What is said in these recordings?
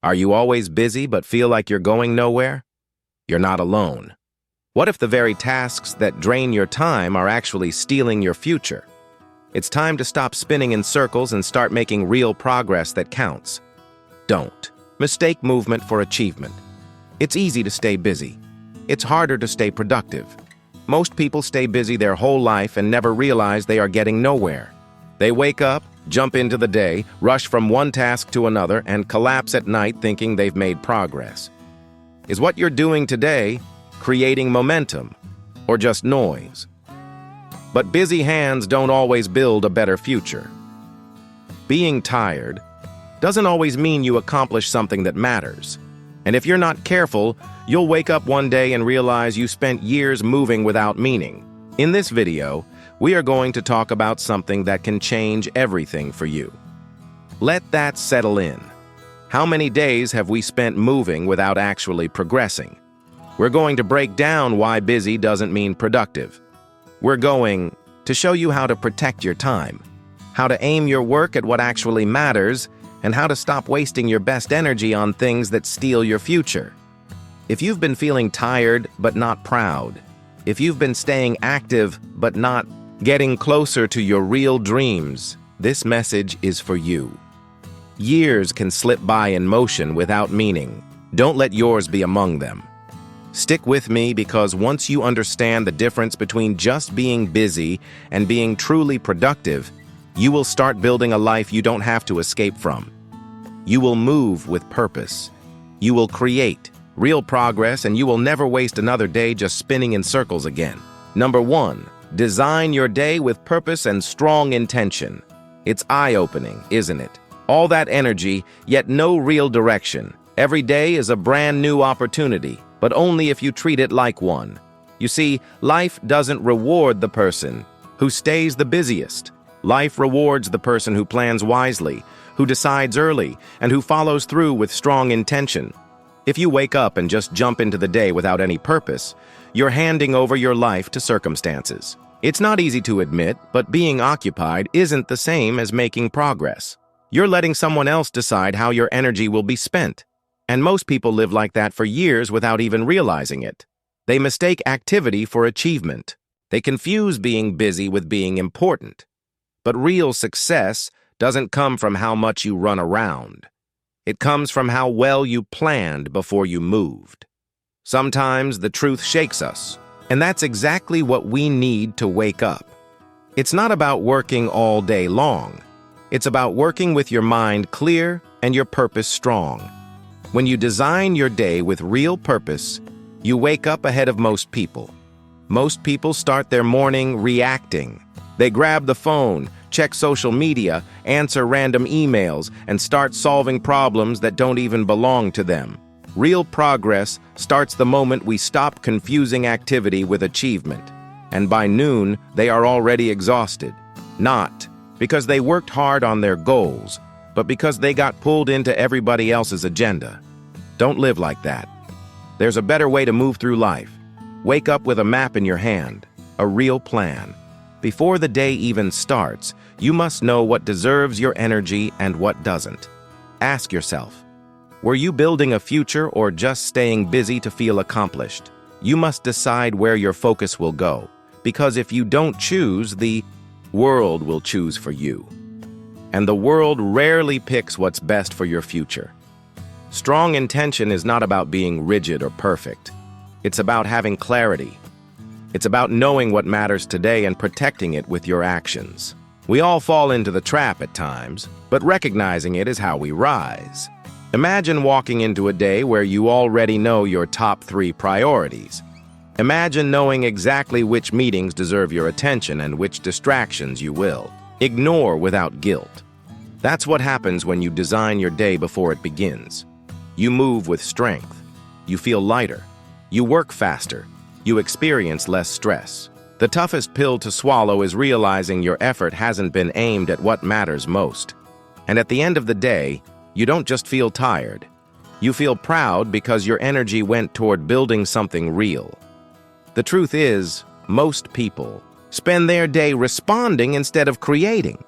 Are you always busy but feel like you're going nowhere? You're not alone. What if the very tasks that drain your time are actually stealing your future? It's time to stop spinning in circles and start making real progress that counts. Don't mistake movement for achievement. It's easy to stay busy. It's harder to stay productive. Most people stay busy their whole life and never realize they are getting nowhere. They wake up, jump into the day, rush from one task to another, and collapse at night thinking they've made progress. Is what you're doing today creating momentum or just noise? But busy hands don't always build a better future. Being tired doesn't always mean you accomplish something that matters. And if you're not careful, you'll wake up one day and realize you spent years moving without meaning. In this video, we are going to talk about something that can change everything for you. Let that settle in. How many days have we spent moving without actually progressing? We're going to break down why busy doesn't mean productive. We're going to show you how to protect your time, how to aim your work at what actually matters, and how to stop wasting your best energy on things that steal your future. If you've been feeling tired but not proud, if you've been staying active but not getting closer to your real dreams, this message is for you. Years can slip by in motion without meaning. Don't let yours be among them. Stick with me, because once you understand the difference between just being busy and being truly productive, you will start building a life you don't have to escape from. You will move with purpose. You will create real progress, and you will never waste another day just spinning in circles again. Number 1, design your day with purpose and strong intention. It's eye-opening, isn't it? All that energy, yet no real direction. Every day is a brand new opportunity, but only if you treat it like one. You see, life doesn't reward the person who stays the busiest. Life rewards the person who plans wisely, who decides early, and who follows through with strong intention. If you wake up and just jump into the day without any purpose, you're handing over your life to circumstances. It's not easy to admit, but being occupied isn't the same as making progress. You're letting someone else decide how your energy will be spent. And most people live like that for years without even realizing it. They mistake activity for achievement. They confuse being busy with being important. But real success doesn't come from how much you run around. It comes from how well you planned before you moved. Sometimes the truth shakes us, and that's exactly what we need to wake up. It's not about working all day long. It's about working with your mind clear and your purpose strong. When you design your day with real purpose, you wake up ahead of most people. Most people start their morning reacting. They grab the phone, check social media, answer random emails, and start solving problems that don't even belong to them. Real progress starts the moment we stop confusing activity with achievement. And by noon, they are already exhausted. Not because they worked hard on their goals, but because they got pulled into everybody else's agenda. Don't live like that. There's a better way to move through life. Wake up with a map in your hand, a real plan. Before the day even starts, you must know what deserves your energy and what doesn't. Ask yourself, were you building a future or just staying busy to feel accomplished? You must decide where your focus will go, because if you don't choose, the world will choose for you. And the world rarely picks what's best for your future. Strong intention is not about being rigid or perfect. It's about having clarity. It's about knowing what matters today and protecting it with your actions. We all fall into the trap at times, but recognizing it is how we rise. Imagine walking into a day where you already know your top 3 priorities. Imagine knowing exactly which meetings deserve your attention and which distractions you will ignore without guilt. That's what happens when you design your day before it begins. You move with strength. You feel lighter. You work faster. You experience less stress. The toughest pill to swallow is realizing your effort hasn't been aimed at what matters most. And at the end of the day, you don't just feel tired. You feel proud because your energy went toward building something real. The truth is, most people spend their day responding instead of creating.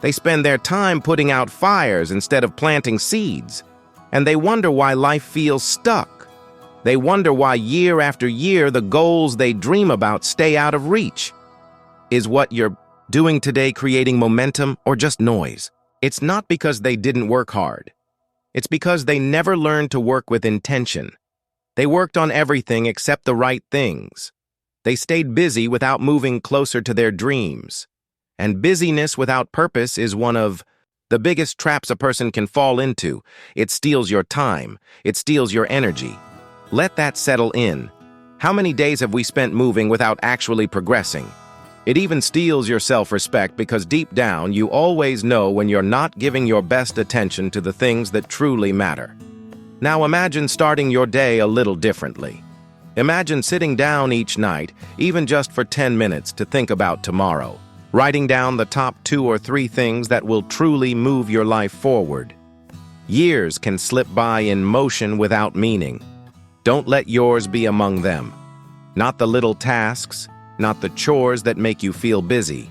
They spend their time putting out fires instead of planting seeds. And they wonder why life feels stuck. They wonder why year after year the goals they dream about stay out of reach. Is what you're doing today creating momentum or just noise? It's not because they didn't work hard. It's because they never learned to work with intention. They worked on everything except the right things. They stayed busy without moving closer to their dreams. And busyness without purpose is one of the biggest traps a person can fall into. It steals your time. It steals your energy. Let that settle in. How many days have we spent moving without actually progressing? It even steals your self-respect because deep down you always know when you're not giving your best attention to the things that truly matter. Now imagine starting your day a little differently. Imagine sitting down each night, even just for 10 minutes, to think about tomorrow, writing down the top 2 or 3 things that will truly move your life forward. Years can slip by in motion without meaning. Don't let yours be among them. Not the little tasks, not the chores that make you feel busy.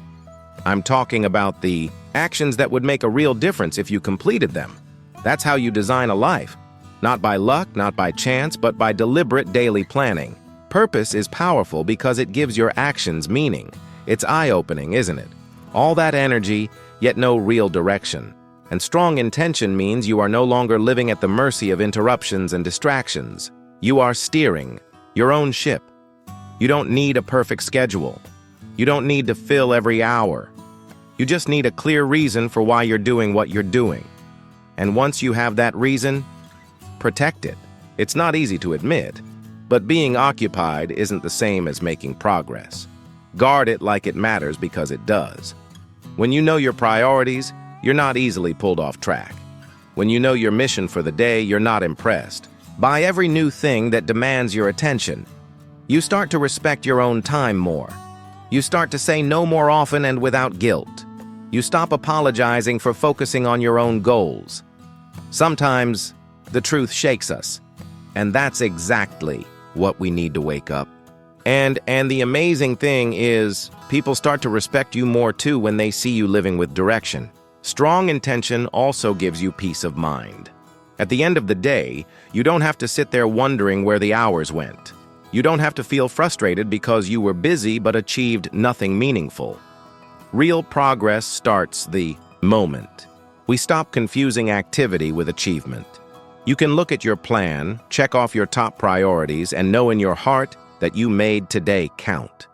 I'm talking about the actions that would make a real difference if you completed them. That's how you design a life. Not by luck, not by chance, but by deliberate daily planning. Purpose is powerful because it gives your actions meaning. It's eye-opening, isn't it? All that energy, yet no real direction. And strong intention means you are no longer living at the mercy of interruptions and distractions. You are steering your own ship. You don't need a perfect schedule. You don't need to fill every hour. You just need a clear reason for why you're doing what you're doing. And once you have that reason, protect it. It's not easy to admit, but being occupied isn't the same as making progress. Guard it like it matters because it does. When you know your priorities, you're not easily pulled off track. When you know your mission for the day, you're not impressed by every new thing that demands your attention. You start to respect your own time more. You start to say no more often and without guilt. You stop apologizing for focusing on your own goals. Sometimes the truth shakes us, and that's exactly what we need to wake up. And the amazing thing is, people start to respect you more too when they see you living with direction. Strong intention also gives you peace of mind. At the end of the day, you don't have to sit there wondering where the hours went. You don't have to feel frustrated because you were busy but achieved nothing meaningful. Real progress starts the moment we stop confusing activity with achievement. You can look at your plan, check off your top priorities, and know in your heart that you made today count.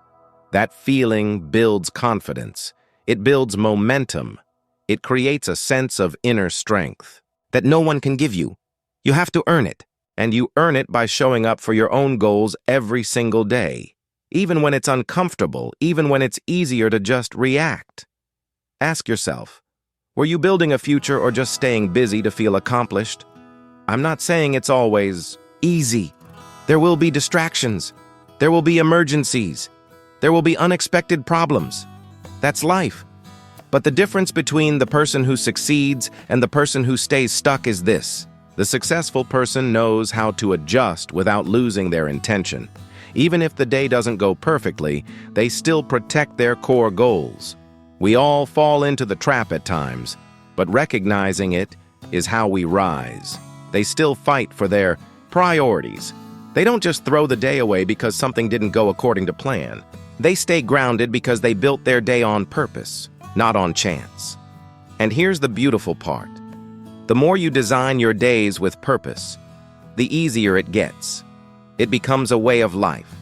That feeling builds confidence. It builds momentum. It creates a sense of inner strength that no one can give you. You have to earn it. And you earn it by showing up for your own goals every single day, even when it's uncomfortable, even when it's easier to just react. Ask yourself, were you building a future or just staying busy to feel accomplished? I'm not saying it's always easy. There will be distractions. There will be emergencies. There will be unexpected problems. That's life. But the difference between the person who succeeds and the person who stays stuck is this. The successful person knows how to adjust without losing their intention. Even if the day doesn't go perfectly, they still protect their core goals. We all fall into the trap at times, but recognizing it is how we rise. They still fight for their priorities. They don't just throw the day away because something didn't go according to plan. They stay grounded because they built their day on purpose, not on chance. And here's the beautiful part. The more you design your days with purpose, the easier it gets. It becomes a way of life.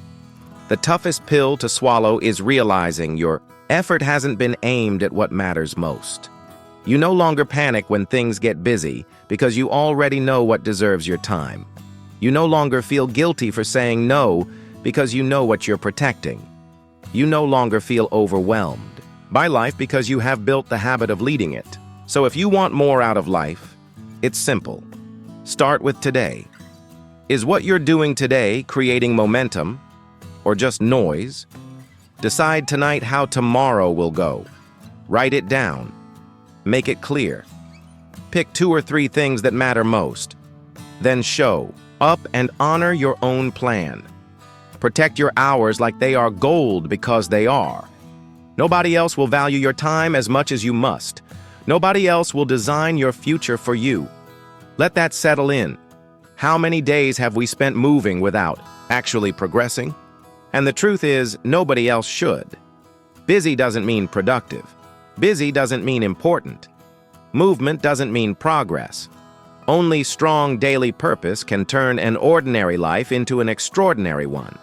The toughest pill to swallow is realizing your effort hasn't been aimed at what matters most. You no longer panic when things get busy because you already know what deserves your time. You no longer feel guilty for saying no because you know what you're protecting. You no longer feel overwhelmed by life because you have built the habit of leading it. So if you want more out of life, it's simple. Start with today. Is what you're doing today creating momentum or just noise? Decide tonight how tomorrow will go. Write it down. Make it clear. Pick 2 or 3 things that matter most. Then show up and honor your own plan. Protect your hours like they are gold because they are. Nobody else will value your time as much as you must. Nobody else will design your future for you. Let that settle in. How many days have we spent moving without actually progressing? And the truth is, nobody else should. Busy doesn't mean productive. Busy doesn't mean important. Movement doesn't mean progress. Only strong daily purpose can turn an ordinary life into an extraordinary one.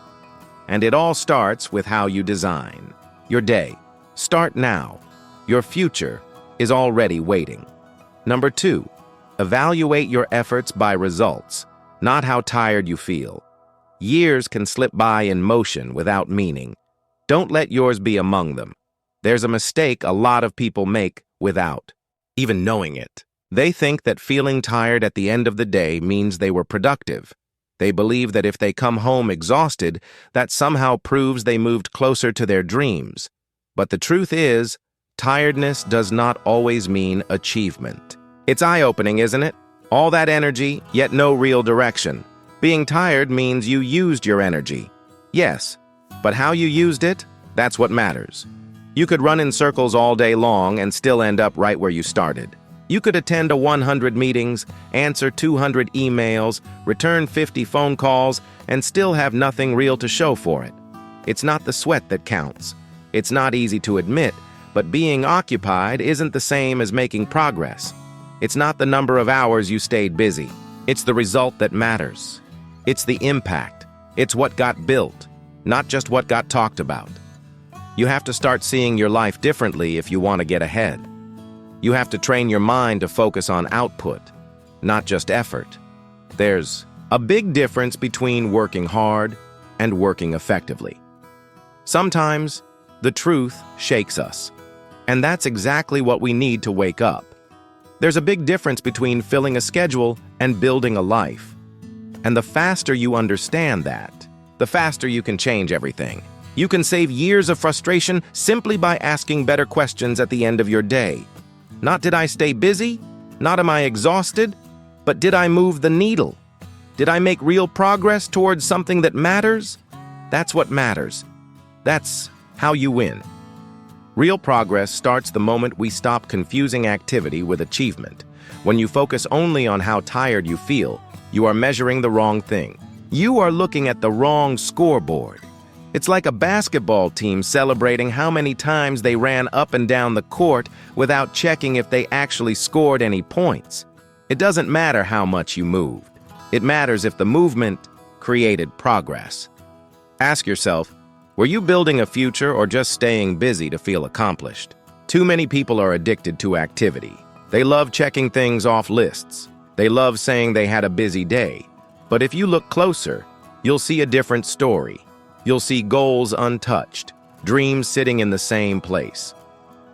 And it all starts with how you design your day. Start now. Your future is already waiting. Number 2, evaluate your efforts by results, not how tired you feel. Years can slip by in motion without meaning. Don't let yours be among them. There's a mistake a lot of people make without even knowing it. They think that feeling tired at the end of the day means they were productive. They believe that if they come home exhausted, that somehow proves they moved closer to their dreams. But the truth is, tiredness does not always mean achievement. It's eye-opening, isn't it? All that energy, yet no real direction. Being tired means you used your energy. Yes, but how you used it, that's what matters. You could run in circles all day long and still end up right where you started. You could attend 100 meetings, answer 200 emails, return 50 phone calls, and still have nothing real to show for it. It's not the sweat that counts. It's not easy to admit, but being occupied isn't the same as making progress. It's not the number of hours you stayed busy. It's the result that matters. It's the impact. It's what got built, not just what got talked about. You have to start seeing your life differently if you want to get ahead. You have to train your mind to focus on output, not just effort. There's a big difference between working hard and working effectively. Sometimes, the truth shakes us, and that's exactly what we need to wake up. There's a big difference between filling a schedule and building a life. And the faster you understand that, the faster you can change everything. You can save years of frustration simply by asking better questions at the end of your day. Not did I stay busy? Not am I exhausted? But did I move the needle? Did I make real progress towards something that matters? That's what matters. That's how you win. Real progress starts the moment we stop confusing activity with achievement. When you focus only on how tired you feel, you are measuring the wrong thing. You are looking at the wrong scoreboard. It's like a basketball team celebrating how many times they ran up and down the court without checking if they actually scored any points. It doesn't matter how much you moved. It matters if the movement created progress. Ask yourself, were you building a future or just staying busy to feel accomplished? Too many people are addicted to activity. They love checking things off lists. They love saying they had a busy day. But if you look closer, you'll see a different story. You'll see goals untouched, dreams sitting in the same place.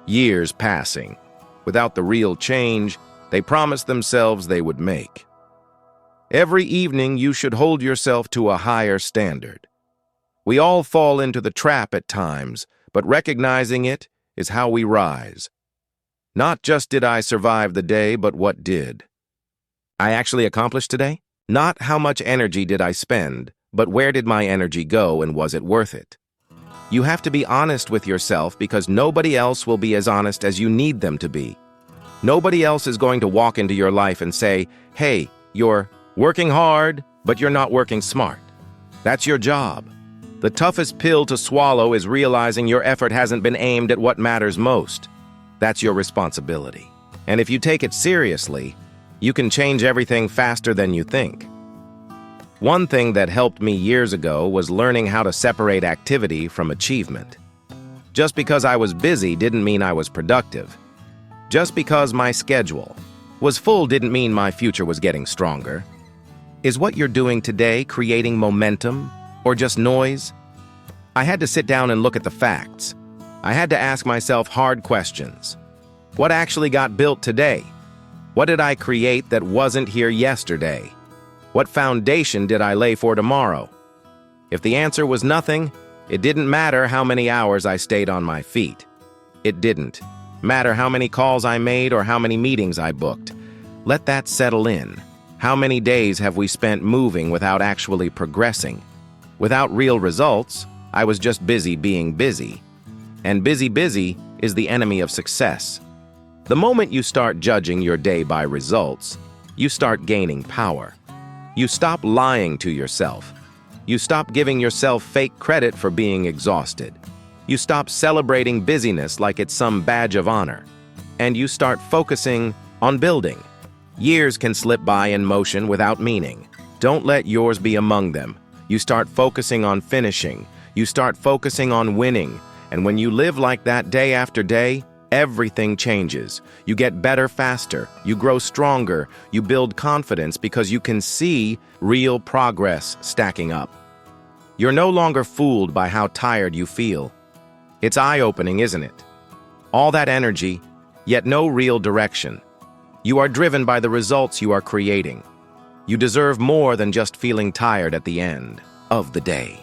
Years passing, without the real change they promised themselves they would make. Every evening you should hold yourself to a higher standard. We all fall into the trap at times, but recognizing it is how we rise. Not just did I survive the day, but what did I actually accomplish today? Not how much energy did I spend, but where did my energy go and was it worth it? You have to be honest with yourself because nobody else will be as honest as you need them to be. Nobody else is going to walk into your life and say, hey, you're working hard, but you're not working smart. That's your job. The toughest pill to swallow is realizing your effort hasn't been aimed at what matters most. That's your responsibility. And if you take it seriously, you can change everything faster than you think. One thing that helped me years ago was learning how to separate activity from achievement. Just because I was busy didn't mean I was productive. Just because my schedule was full didn't mean my future was getting stronger. Is what you're doing today creating momentum or just noise? I had to sit down and look at the facts. I had to ask myself hard questions. What actually got built today? What did I create that wasn't here yesterday? What foundation did I lay for tomorrow? If the answer was nothing, it didn't matter how many hours I stayed on my feet. It didn't matter how many calls I made or how many meetings I booked. Let that settle in. How many days have we spent moving without actually progressing? Without real results, I was just busy being busy. And busy is the enemy of success. The moment you start judging your day by results, you start gaining power. You stop lying to yourself. You stop giving yourself fake credit for being exhausted. You stop celebrating busyness like it's some badge of honor. And you start focusing on building. Years can slip by in motion without meaning. Don't let yours be among them. You start focusing on finishing. You start focusing on winning. And when you live like that day after day, everything changes. You get better faster. You grow stronger. You build confidence because you can see real progress stacking up. You're no longer fooled by how tired you feel. It's eye-opening, isn't it? All that energy, yet no real direction. You are driven by the results you are creating. You deserve more than just feeling tired at the end of the day.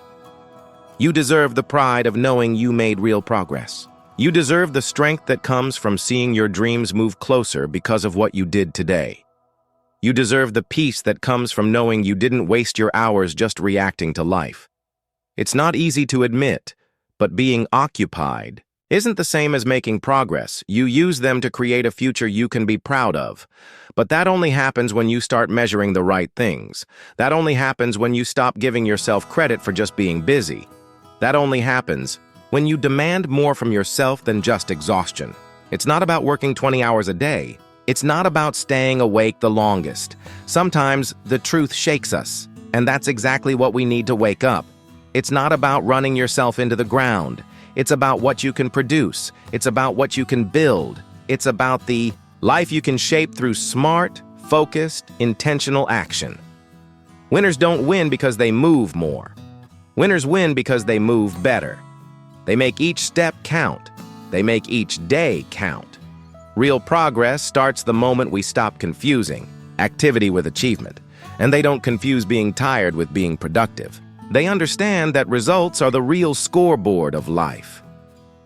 You deserve the pride of knowing you made real progress. You deserve the strength that comes from seeing your dreams move closer because of what you did today. You deserve the peace that comes from knowing you didn't waste your hours just reacting to life. It's not easy to admit, but being occupied isn't the same as making progress. You use them to create a future you can be proud of. But that only happens when you start measuring the right things. That only happens when you stop giving yourself credit for just being busy. That only happens when you demand more from yourself than just exhaustion. It's not about working 20 hours a day. It's not about staying awake the longest. Sometimes the truth shakes us, and that's exactly what we need to wake up. It's not about running yourself into the ground. It's about what you can produce. It's about what you can build. It's about the life you can shape through smart, focused, intentional action. Winners don't win because they move more. Winners win because they move better. They make each step count. They make each day count. Real progress starts the moment we stop confusing activity with achievement, and they don't confuse being tired with being productive. They understand that results are the real scoreboard of life.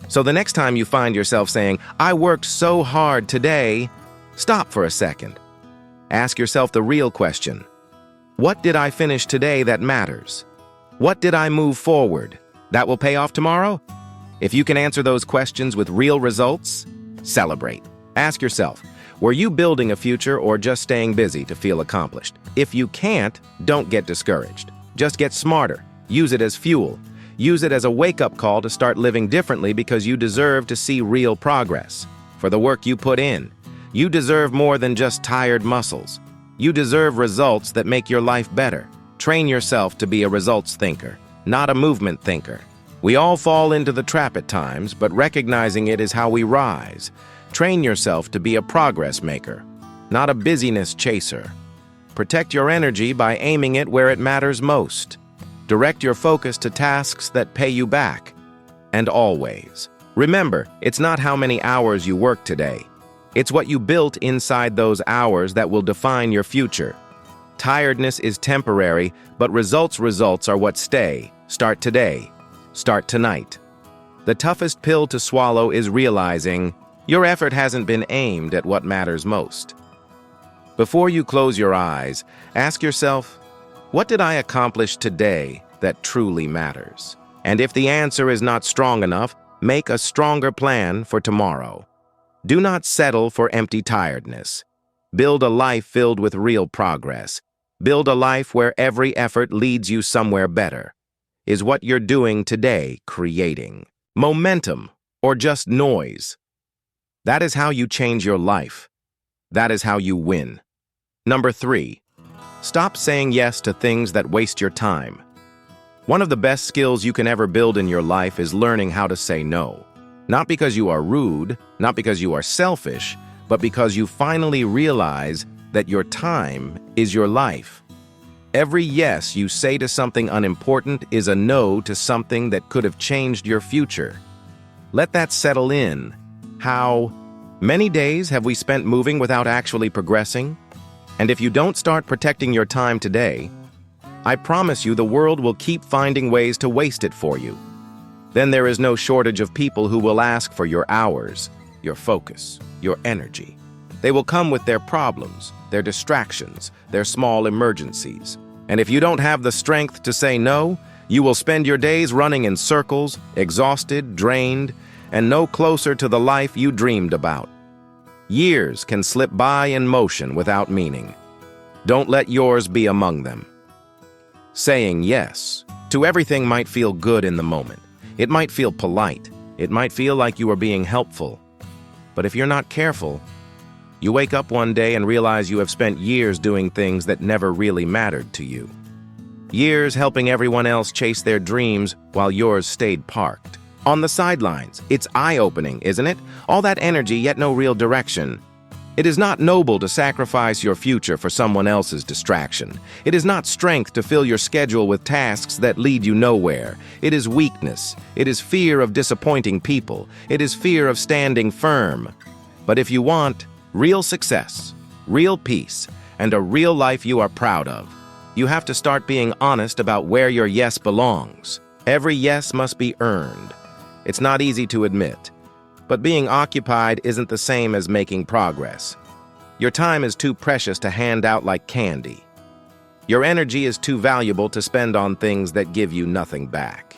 So the next time you find yourself saying, "I worked so hard today," stop for a second. Ask yourself the real question. What did I finish today that matters? What did I move forward that will pay off tomorrow? If you can answer those questions with real results, celebrate. Ask yourself, were you building a future or just staying busy to feel accomplished? If you can't, don't get discouraged. Just get smarter. Use it as fuel. Use it as a wake-up call to start living differently because you deserve to see real progress. For the work you put in, you deserve more than just tired muscles. You deserve results that make your life better. Train yourself to be a results thinker, not a movement thinker. We all fall into the trap at times, but recognizing it is how we rise. Train yourself to be a progress maker, not a busyness chaser. Protect your energy by aiming it where it matters most. Direct your focus to tasks that pay you back. And always, remember, it's not how many hours you work today. It's what you built inside those hours that will define your future. Tiredness is temporary, but results are what stay. Start today. Start tonight. The toughest pill to swallow is realizing your effort hasn't been aimed at what matters most. Before you close your eyes, ask yourself, what did I accomplish today that truly matters? And if the answer is not strong enough, make a stronger plan for tomorrow. Do not settle for empty tiredness. Build a life filled with real progress. Build a life where every effort leads you somewhere better. Is what you're doing today creating momentum or just noise? That is how you change your life. That is how you win. Number 3, stop saying yes to things that waste your time. One of the best skills you can ever build in your life is learning how to say no. Not because you are rude, not because you are selfish, but because you finally realize that your time is your life. Every yes you say to something unimportant is a no to something that could have changed your future. Let that settle in. How many days have we spent moving without actually progressing? And if you don't start protecting your time today, I promise you the world will keep finding ways to waste it for you. Then there is no shortage of people who will ask for your hours, your focus, your energy. They will come with their problems, their distractions, their small emergencies. And if you don't have the strength to say no, you will spend your days running in circles, exhausted, drained, and no closer to the life you dreamed about. Years can slip by in motion without meaning. Don't let yours be among them. Saying yes to everything might feel good in the moment. It might feel polite. It might feel like you are being helpful. But if you're not careful, you wake up one day and realize you have spent years doing things that never really mattered to you. Years helping everyone else chase their dreams while yours stayed parked. On the sidelines, it's eye-opening, isn't it? All that energy, yet no real direction. It is not noble to sacrifice your future for someone else's distraction. It is not strength to fill your schedule with tasks that lead you nowhere. It is weakness. It is fear of disappointing people. It is fear of standing firm. But if you want real success, real peace, and a real life you are proud of, you have to start being honest about where your yes belongs. Every yes must be earned. It's not easy to admit. But being occupied isn't the same as making progress. Your time is too precious to hand out like candy. Your energy is too valuable to spend on things that give you nothing back.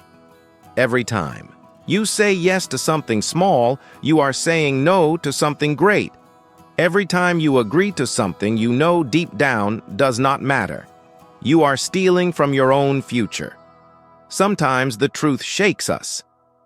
Every time you say yes to something small, you are saying no to something great. Every time you agree to something you know deep down does not matter, you are stealing from your own future. Sometimes the truth shakes us,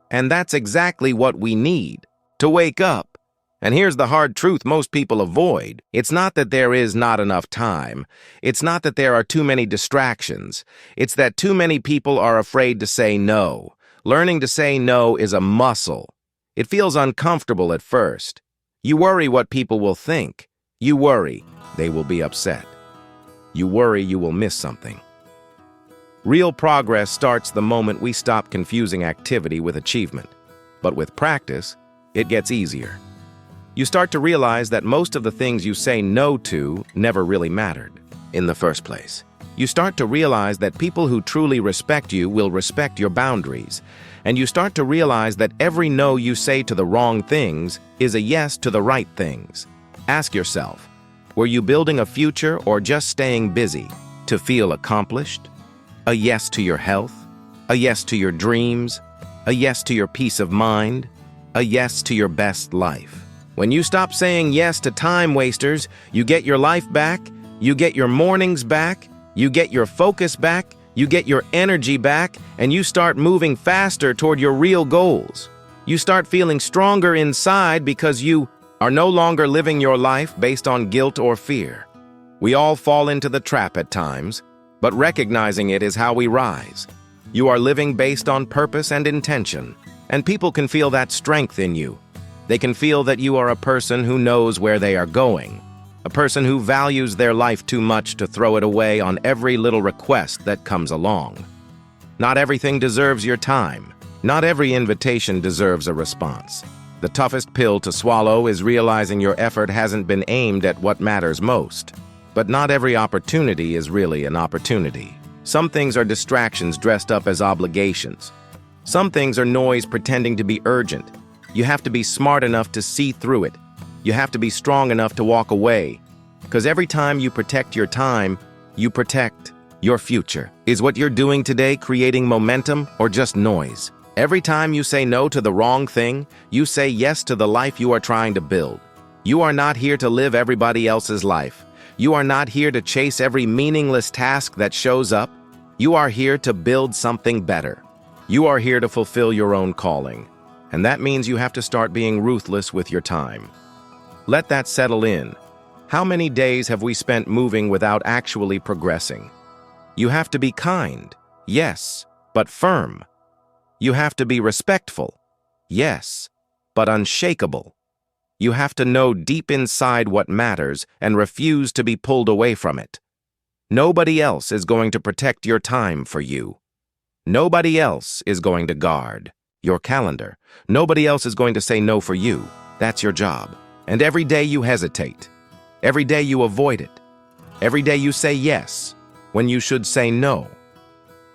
and that's exactly what we need. To wake up. And here's the hard truth most people avoid. It's not that there is not enough time. It's not that there are too many distractions. It's that too many people are afraid to say no. Learning to say no is a muscle. It feels uncomfortable at first. You worry what people will think. You worry they will be upset. You worry you will miss something. Real progress starts the moment we stop confusing activity with achievement. But with practice, it gets easier. You start to realize that most of the things you say no to never really mattered in the first place. You start to realize that people who truly respect you will respect your boundaries. And you start to realize that every no you say to the wrong things is a yes to the right things. Ask yourself, were you building a future or just staying busy to feel accomplished? A yes to your health? A yes to your dreams? A yes to your peace of mind? A yes to your best life. When you stop saying yes to time wasters, you get your life back, you get your mornings back, you get your focus back, you get your energy back, and you start moving faster toward your real goals. You start feeling stronger inside because you are no longer living your life based on guilt or fear. We all fall into the trap at times, but recognizing it is how we rise. You are living based on purpose and intention. And people can feel that strength in you. They can feel that you are a person who knows where they are going, a person who values their life too much to throw it away on every little request that comes along. Not everything deserves your time. Not every invitation deserves a response. The toughest pill to swallow is realizing your effort hasn't been aimed at what matters most. But not every opportunity is really an opportunity. Some things are distractions dressed up as obligations. Some things are noise pretending to be urgent. You have to be smart enough to see through it. You have to be strong enough to walk away. Because every time you protect your time, you protect your future. Is what you're doing today creating momentum or just noise? Every time you say no to the wrong thing, you say yes to the life you are trying to build. You are not here to live everybody else's life. You are not here to chase every meaningless task that shows up. You are here to build something better. You are here to fulfill your own calling, and that means you have to start being ruthless with your time. Let that settle in. How many days have we spent moving without actually progressing? You have to be kind, yes, but firm. You have to be respectful, yes, but unshakable. You have to know deep inside what matters and refuse to be pulled away from it. Nobody else is going to protect your time for you. Nobody else is going to guard your calendar. Nobody else is going to say no for you. That's your job. And every day you hesitate. Every day you avoid it. Every day you say yes when you should say no.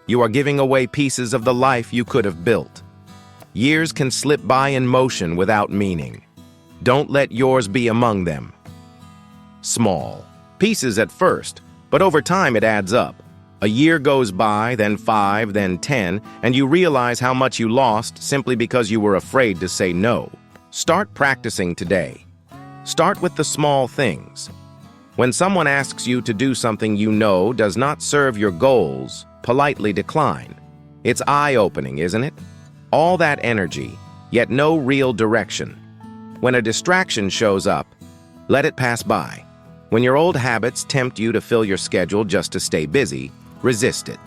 You are giving away pieces of the life you could have built. Years can slip by in motion without meaning. Don't let yours be among them. Small pieces at first, but over time it adds up. A year goes by, then 5, then 10, and you realize how much you lost simply because you were afraid to say no. Start practicing today. Start with the small things. When someone asks you to do something you know does not serve your goals, politely decline. It's eye-opening, isn't it? All that energy, yet no real direction. When a distraction shows up, let it pass by. When your old habits tempt you to fill your schedule just to stay busy, resist it.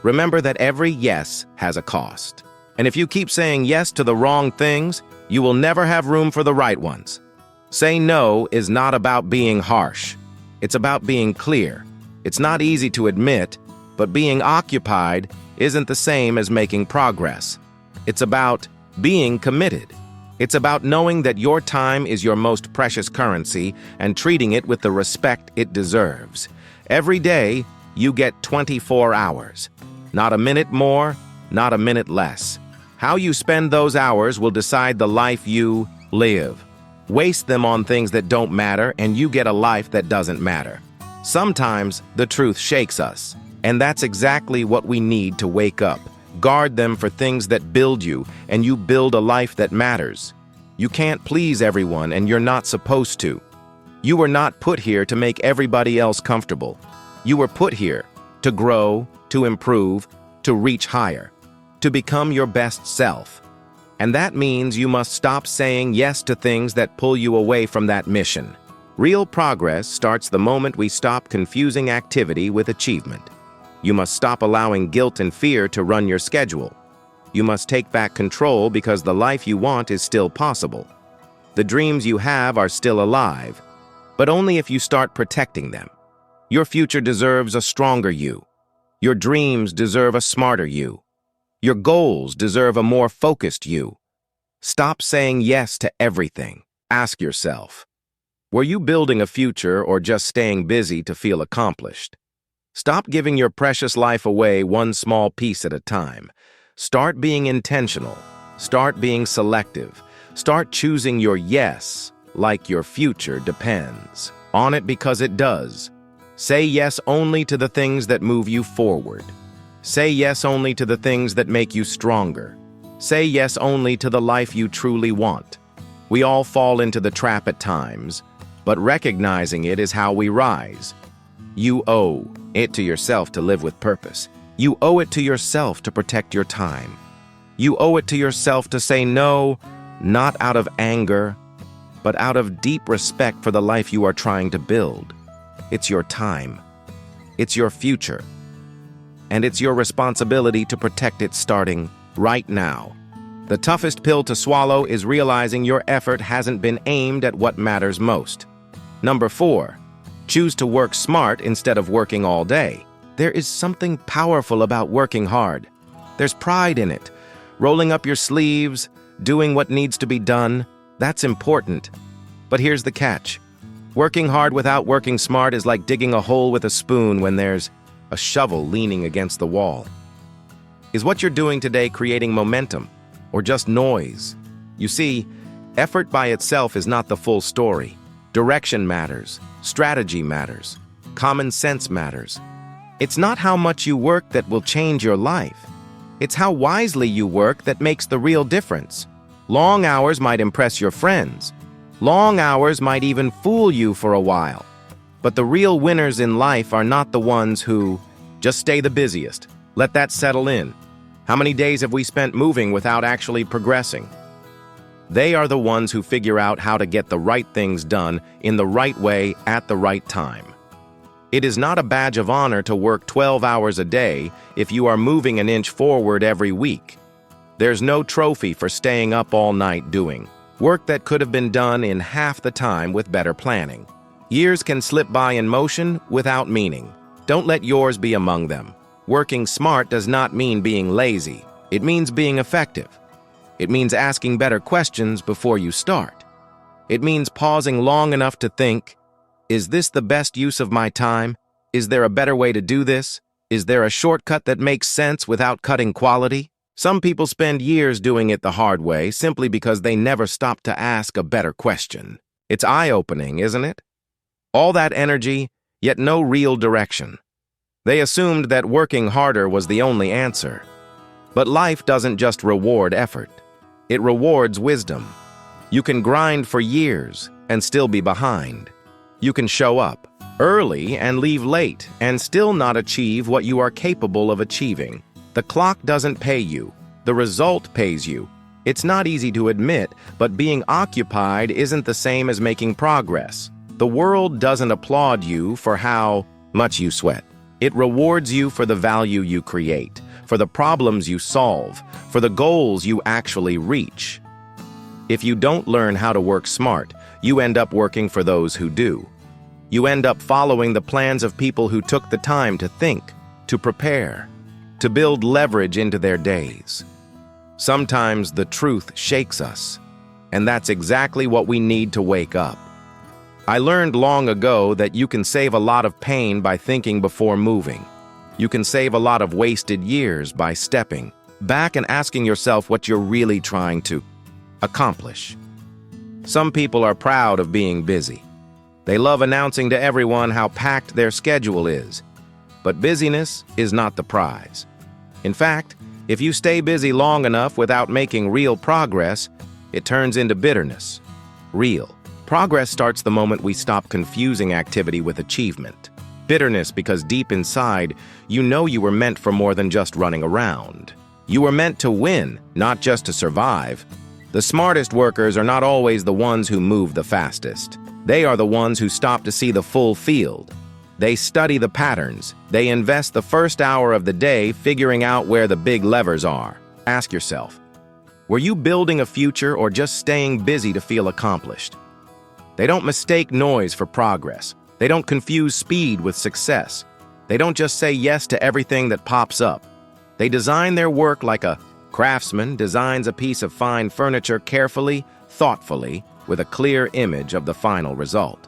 Remember that every yes has a cost. And if you keep saying yes to the wrong things, you will never have room for the right ones. Say no is not about being harsh. It's about being clear. It's not easy to admit, but being occupied isn't the same as making progress. It's about being committed. It's about knowing that your time is your most precious currency and treating it with the respect it deserves. Every day, you get 24 hours. Not a minute more, not a minute less. How you spend those hours will decide the life you live. Waste them on things that don't matter, and you get a life that doesn't matter. Sometimes the truth shakes us, and that's exactly what we need to wake up. Guard them for things that build you, and you build a life that matters. You can't please everyone, and you're not supposed to. You were not put here to make everybody else comfortable. You were put here to grow, to improve, to reach higher, to become your best self. And that means you must stop saying yes to things that pull you away from that mission. Real progress starts the moment we stop confusing activity with achievement. You must stop allowing guilt and fear to run your schedule. You must take back control because the life you want is still possible. The dreams you have are still alive, but only if you start protecting them. Your future deserves a stronger you. Your dreams deserve a smarter you. Your goals deserve a more focused you. Stop saying yes to everything. Ask yourself, were you building a future or just staying busy to feel accomplished? Stop giving your precious life away one small piece at a time. Start being intentional. Start being selective. Start choosing your yes like your future depends on it, because it does. Say yes only to the things that move you forward. Say yes only to the things that make you stronger. Say yes only to the life you truly want. We all fall into the trap at times, but recognizing it is how we rise. You owe it to yourself to live with purpose. You owe it to yourself to protect your time. You owe it to yourself to say no, not out of anger, but out of deep respect for the life you are trying to build. It's your time. It's your future. And it's your responsibility to protect it starting right now. The toughest pill to swallow is realizing your effort hasn't been aimed at what matters most. Number 4, choose to work smart instead of working all day. There is something powerful about working hard. There's pride in it. Rolling up your sleeves, doing what needs to be done, that's important. But here's the catch. Working hard without working smart is like digging a hole with a spoon when there's a shovel leaning against the wall. Is what you're doing today creating momentum or just noise? You see, effort by itself is not the full story. Direction matters. Strategy matters. Common sense matters. It's not how much you work that will change your life. It's how wisely you work that makes the real difference. Long hours might impress your friends. Long hours might even fool you for a while. But the real winners in life are not the ones who just stay the busiest. Let that settle in. How many days have we spent moving without actually progressing? They are the ones who figure out how to get the right things done in the right way at the right time. It is not a badge of honor to work 12 hours a day if you are moving an inch forward every week. There's no trophy for staying up all night doing work that could have been done in half the time with better planning. Years can slip by in motion without meaning. Don't let yours be among them. Working smart does not mean being lazy. It means being effective. It means asking better questions before you start. It means pausing long enough to think, is this the best use of my time? Is there a better way to do this? Is there a shortcut that makes sense without cutting quality? Some people spend years doing it the hard way simply because they never stop to ask a better question. It's eye-opening, isn't it? All that energy, yet no real direction. They assumed that working harder was the only answer. But life doesn't just reward effort. It rewards wisdom. You can grind for years and still be behind. You can show up, early and leave late and still not achieve what you are capable of achieving. The clock doesn't pay you. The result pays you. It's not easy to admit, but being occupied isn't the same as making progress. The world doesn't applaud you for how much you sweat. It rewards you for the value you create, for the problems you solve, for the goals you actually reach. If you don't learn how to work smart, you end up working for those who do. You end up following the plans of people who took the time to think, to prepare, to build leverage into their days. Sometimes the truth shakes us, and that's exactly what we need to wake up. I learned long ago that you can save a lot of pain by thinking before moving. You can save a lot of wasted years by stepping back and asking yourself what you're really trying to accomplish. Some people are proud of being busy. They love announcing to everyone how packed their schedule is. But busyness is not the prize. In fact, if you stay busy long enough without making real progress, it turns into bitterness. Real progress starts the moment we stop confusing activity with achievement. Bitterness because deep inside, you know you were meant for more than just running around. You were meant to win, not just to survive. The smartest workers are not always the ones who move the fastest. They are the ones who stop to see the full field. They study the patterns. They invest the first hour of the day figuring out where the big levers are. Ask yourself, were you building a future or just staying busy to feel accomplished? They don't mistake noise for progress. They don't confuse speed with success. They don't just say yes to everything that pops up. They design their work like a craftsman designs a piece of fine furniture carefully, thoughtfully, with a clear image of the final result.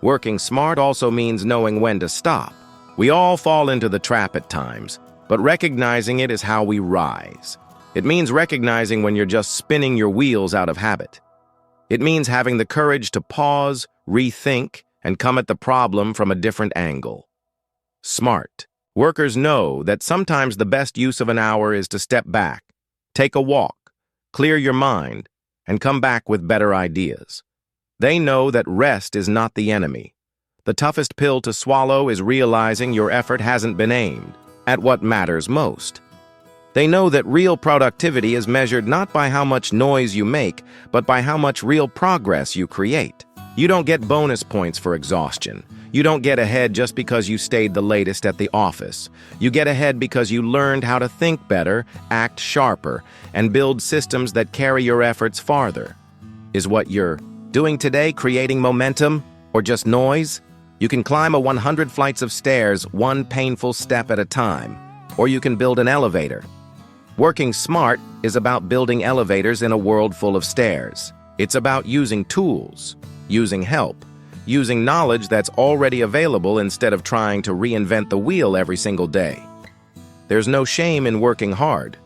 Working smart also means knowing when to stop. We all fall into the trap at times, but recognizing it is how we rise. It means recognizing when you're just spinning your wheels out of habit. It means having the courage to pause, rethink, and come at the problem from a different angle. Smart workers know that sometimes the best use of an hour is to step back, take a walk, clear your mind, and come back with better ideas. They know that rest is not the enemy. The toughest pill to swallow is realizing your effort hasn't been aimed at what matters most. They know that real productivity is measured not by how much noise you make, but by how much real progress you create. You don't get bonus points for exhaustion. You don't get ahead just because you stayed the latest at the office. You get ahead because you learned how to think better, act sharper, and build systems that carry your efforts farther. Is what you're doing today creating momentum or just noise? You can climb 100 flights of stairs one painful step at a time, or you can build an elevator. Working smart is about building elevators in a world full of stairs. It's about using tools, using help, using knowledge that's already available instead of trying to reinvent the wheel every single day. There's no shame in working hard.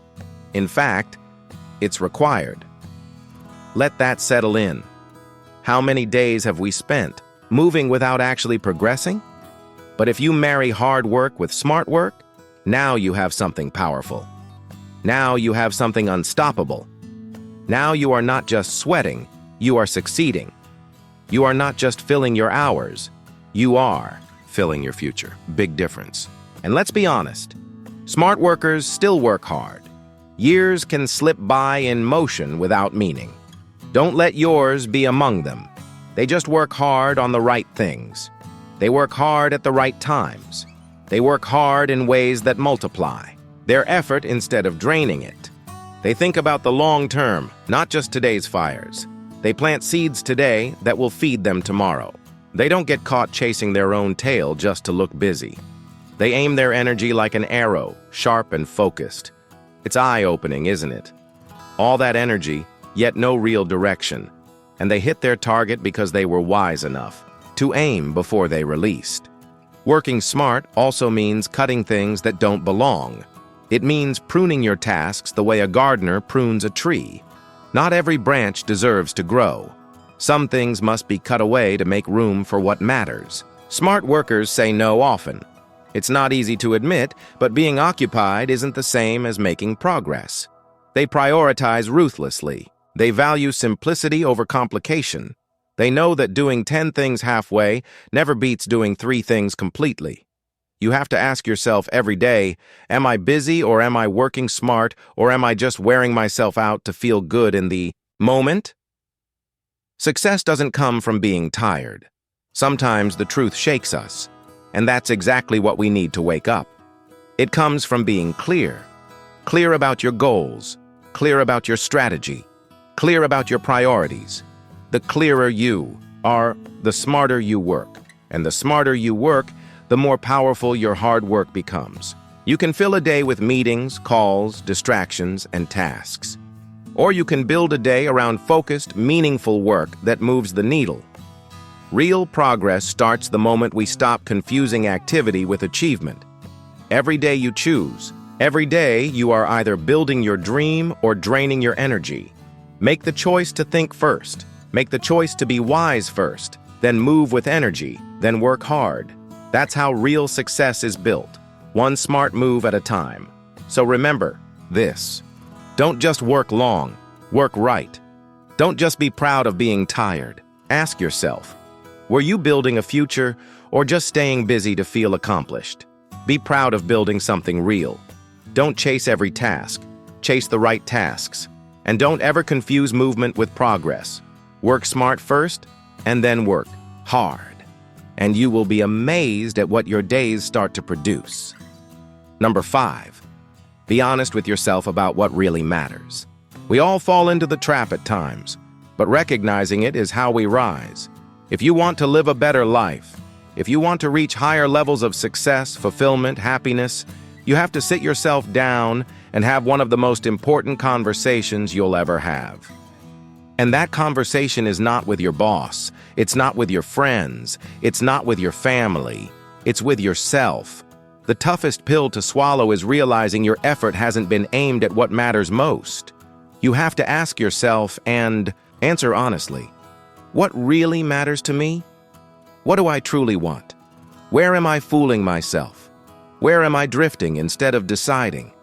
In fact, it's required. Let that settle in. How many days have we spent moving without actually progressing? But if you marry hard work with smart work, now you have something powerful. Now you have something unstoppable. Now you are not just sweating, you are succeeding. You are not just filling your hours, you are filling your future. Big difference. And let's be honest, smart workers still work hard. Years can slip by in motion without meaning. Don't let yours be among them. They just work hard on the right things. They work hard at the right times. They work hard in ways that multiply their effort instead of draining it. They think about the long term, not just today's fires. They plant seeds today that will feed them tomorrow. They don't get caught chasing their own tail just to look busy. They aim their energy like an arrow, sharp and focused. It's eye-opening, isn't it? All that energy, yet no real direction. And they hit their target because they were wise enough to aim before they released. Working smart also means cutting things that don't belong. It means pruning your tasks the way a gardener prunes a tree. Not every branch deserves to grow. Some things must be cut away to make room for what matters. Smart workers say no often. It's not easy to admit, but being occupied isn't the same as making progress. They prioritize ruthlessly. They value simplicity over complication. They know that doing 10 things halfway never beats doing 3 things completely. You have to ask yourself every day, am I busy or am I working smart or am I just wearing myself out to feel good in the moment? Success doesn't come from being tired. Sometimes the truth shakes us, and that's exactly what we need to wake up. It comes from being clear. Clear about your goals, clear about your strategy, clear about your priorities. The clearer you are, the smarter you work. And the smarter you work, the more powerful your hard work becomes. You can fill a day with meetings, calls, distractions, and tasks. Or you can build a day around focused, meaningful work that moves the needle. Real progress starts the moment we stop confusing activity with achievement. Every day you choose. Every day you are either building your dream or draining your energy. Make the choice to think first. Make the choice to be wise first, then move with energy, then work hard. That's how real success is built, one smart move at a time. So remember this. Don't just work long, work right. Don't just be proud of being tired. Ask yourself, were you building a future or just staying busy to feel accomplished? Be proud of building something real. Don't chase every task, chase the right tasks. And don't ever confuse movement with progress. Work smart first, and then work hard. And you will be amazed at what your days start to produce. Number 5, be honest with yourself about what really matters. We all fall into the trap at times, but recognizing it is how we rise. If you want to live a better life, if you want to reach higher levels of success, fulfillment, happiness, you have to sit yourself down and have one of the most important conversations you'll ever have. And that conversation is not with your boss, it's not with your friends, it's not with your family, it's with yourself. The toughest pill to swallow is realizing your effort hasn't been aimed at what matters most. You have to ask yourself and answer honestly, what really matters to me? What do I truly want? Where am I fooling myself? Where am I drifting instead of deciding?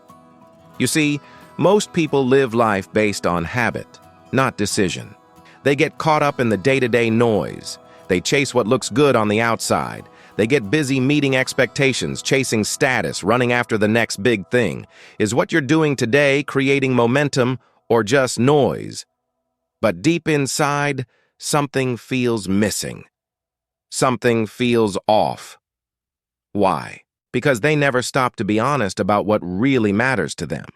You see, most people live life based on habit, not decision. They get caught up in the day-to-day noise. They chase what looks good on the outside. They get busy meeting expectations, chasing status, running after the next big thing. Is what you're doing today creating momentum or just noise? But deep inside, something feels missing. Something feels off. Why? Because they never stop to be honest about what really matters to them.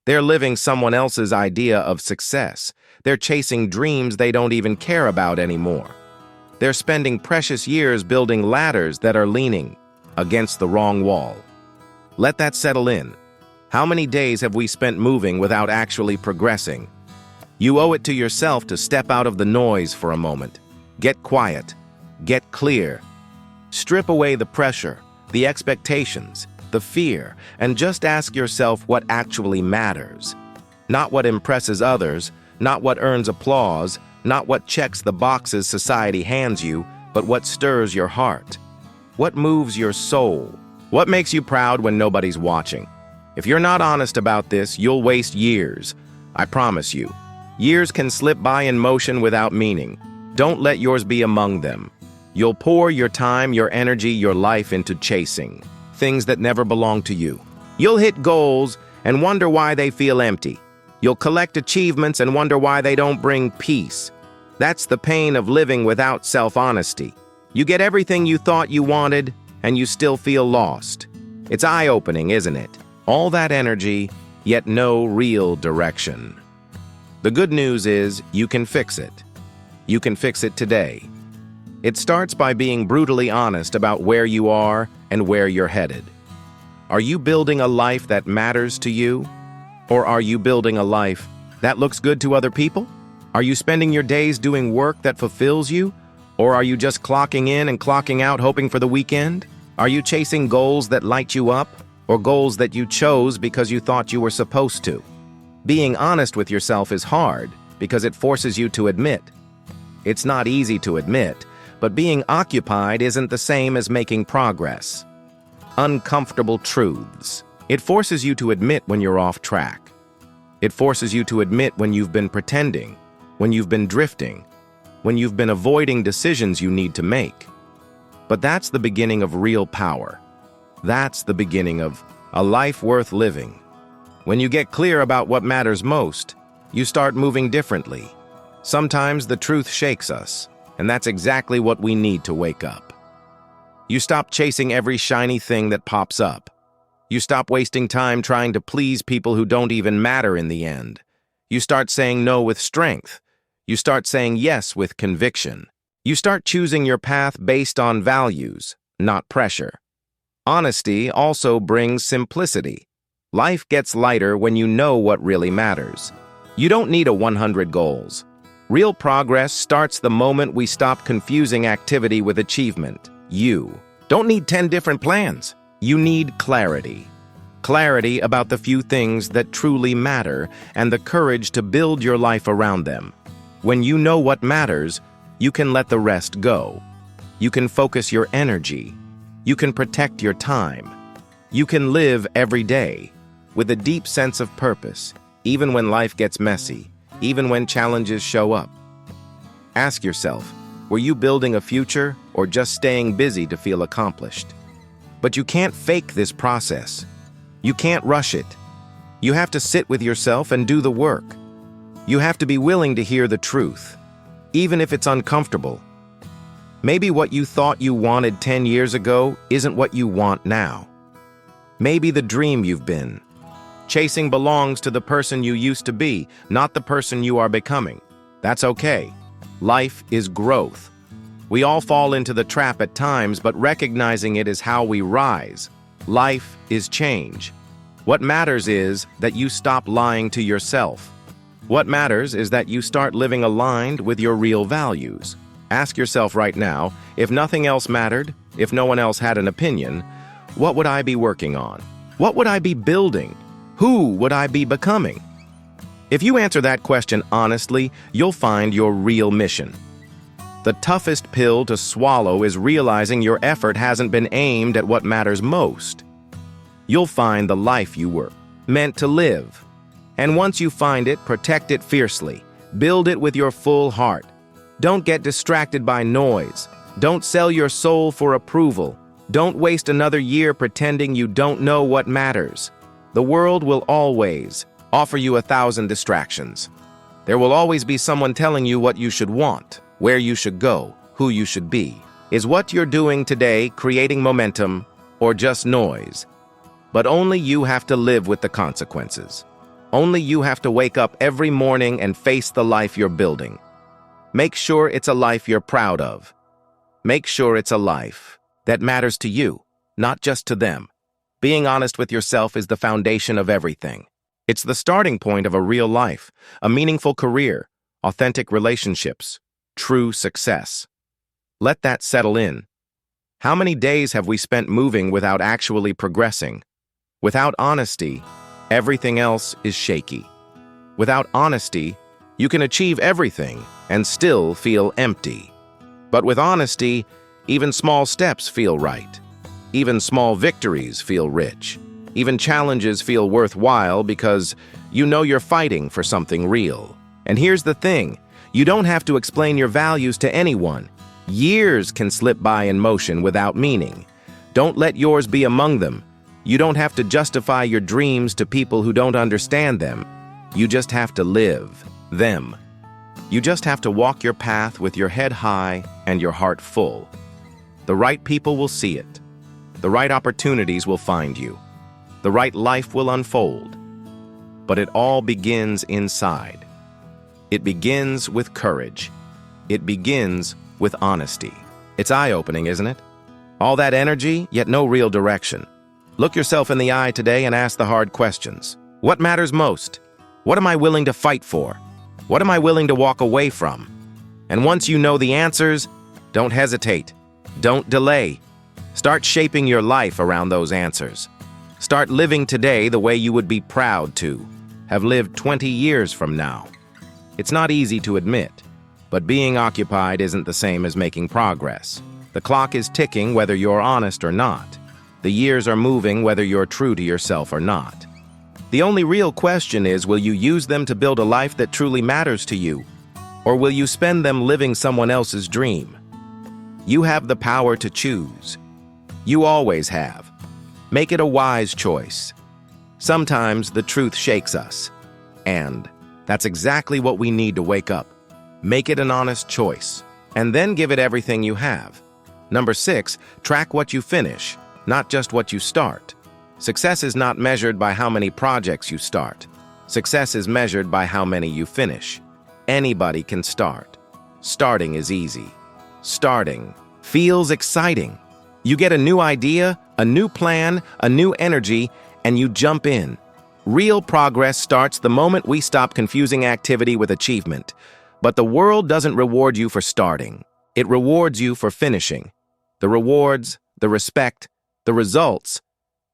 They're living someone else's idea of success. They're chasing dreams they don't even care about anymore. They're spending precious years building ladders that are leaning against the wrong wall. Let that settle in. How many days have we spent moving without actually progressing? You owe it to yourself to step out of the noise for a moment. Get quiet. Get clear. Strip away the pressure, the expectations, the fear, and just ask yourself what actually matters. Not what impresses others, not what earns applause, not what checks the boxes society hands you, but what stirs your heart. What moves your soul? What makes you proud when nobody's watching? If you're not honest about this, you'll waste years. I promise you. Years can slip by in motion without meaning. Don't let yours be among them. You'll pour your time, your energy, your life into chasing things that never belong to you. You'll hit goals and wonder why they feel empty. You'll collect achievements and wonder why they don't bring peace. That's the pain of living without self-honesty. You get everything you thought you wanted, and you still feel lost. It's eye-opening, isn't it? All that energy, yet no real direction. The good news is you can fix it. You can fix it today. It starts by being brutally honest about where you are and where you're headed. Are you building a life that matters to you? Or are you building a life that looks good to other people? Are you spending your days doing work that fulfills you? Or are you just clocking in and clocking out hoping for the weekend? Are you chasing goals that light you up? Or goals that you chose because you thought you were supposed to? Being honest with yourself is hard because it forces you to admit. It's not easy to admit, but being occupied isn't the same as making progress. Uncomfortable truths. It forces you to admit when you're off track. It forces you to admit when you've been pretending, when you've been drifting. when you've been avoiding decisions you need to make. But that's the beginning of real power. That's the beginning of a life worth living. When you get clear about what matters most, you start moving differently. Sometimes the truth shakes us, and that's exactly what we need to wake up. You stop chasing every shiny thing that pops up. You stop wasting time trying to please people who don't even matter in the end. You start saying no with strength. You start saying yes with conviction. You start choosing your path based on values, not pressure. Honesty also brings simplicity. Life gets lighter when you know what really matters. You don't need 100 goals. Real progress starts the moment we stop confusing activity with achievement. You don't need 10 different plans. You need clarity. Clarity about the few things that truly matter and the courage to build your life around them. When you know what matters, you can let the rest go. You can focus your energy. You can protect your time. You can live every day with a deep sense of purpose, even when life gets messy, even when challenges show up. Ask yourself, were you building a future or just staying busy to feel accomplished? But you can't fake this process. You can't rush it. You have to sit with yourself and do the work. You have to be willing to hear the truth, even if it's uncomfortable. Maybe what you thought you wanted 10 years ago isn't what you want now. Maybe the dream you've been chasing belongs to the person you used to be, not the person you are becoming. That's okay. Life is growth. We all fall into the trap at times, but recognizing it is how we rise. Life is change. What matters is that you stop lying to yourself. What matters is that you start living aligned with your real values. Ask yourself right now, if nothing else mattered, if no one else had an opinion, what would I be working on? What would I be building? Who would I be becoming? If you answer that question honestly, you'll find your real mission. The toughest pill to swallow is realizing your effort hasn't been aimed at what matters most. You'll find the life you were meant to live. And once you find it, protect it fiercely. Build it with your full heart. Don't get distracted by noise. Don't sell your soul for approval. Don't waste another year pretending you don't know what matters. The world will always offer you 1,000 distractions. There will always be someone telling you what you should want, where you should go, who you should be. Is what you're doing today creating momentum or just noise? But only you have to live with the consequences. Only you have to wake up every morning and face the life you're building. Make sure it's a life you're proud of. Make sure it's a life that matters to you, not just to them. Being honest with yourself is the foundation of everything. It's the starting point of a real life, a meaningful career, authentic relationships, true success. Let that settle in. How many days have we spent moving without actually progressing? Without honesty, everything else is shaky. Without honesty, you can achieve everything and still feel empty. But with honesty, even small steps feel right. Even small victories feel rich. Even challenges feel worthwhile because you know you're fighting for something real. And here's the thing, you don't have to explain your values to anyone. Years can slip by in motion without meaning. Don't let yours be among them. You don't have to justify your dreams to people who don't understand them. You just have to live them. You just have to walk your path with your head high and your heart full. The right people will see it. The right opportunities will find you. The right life will unfold. But it all begins inside. It begins with courage. It begins with honesty. It's eye-opening, isn't it? All that energy, yet no real direction. Look yourself in the eye today and ask the hard questions. What matters most? What am I willing to fight for? What am I willing to walk away from? And once you know the answers, don't hesitate. Don't delay. Start shaping your life around those answers. Start living today the way you would be proud to have lived 20 years from now. It's not easy to admit, but being occupied isn't the same as making progress. The clock is ticking whether you're honest or not. The years are moving whether you're true to yourself or not. The only real question is, will you use them to build a life that truly matters to you? Or will you spend them living someone else's dream? You have the power to choose. You always have. Make it a wise choice. Sometimes the truth shakes us. And that's exactly what we need to wake up. Make it an honest choice. And then give it everything you have. Number 6, track what you finish, not just what you start. Success is not measured by how many projects you start. Success is measured by how many you finish. Anybody can start. Starting is easy. Starting feels exciting. You get a new idea, a new plan, a new energy, and you jump in. Real progress starts the moment we stop confusing activity with achievement. But the world doesn't reward you for starting. It rewards you for finishing. The rewards, the respect, the results,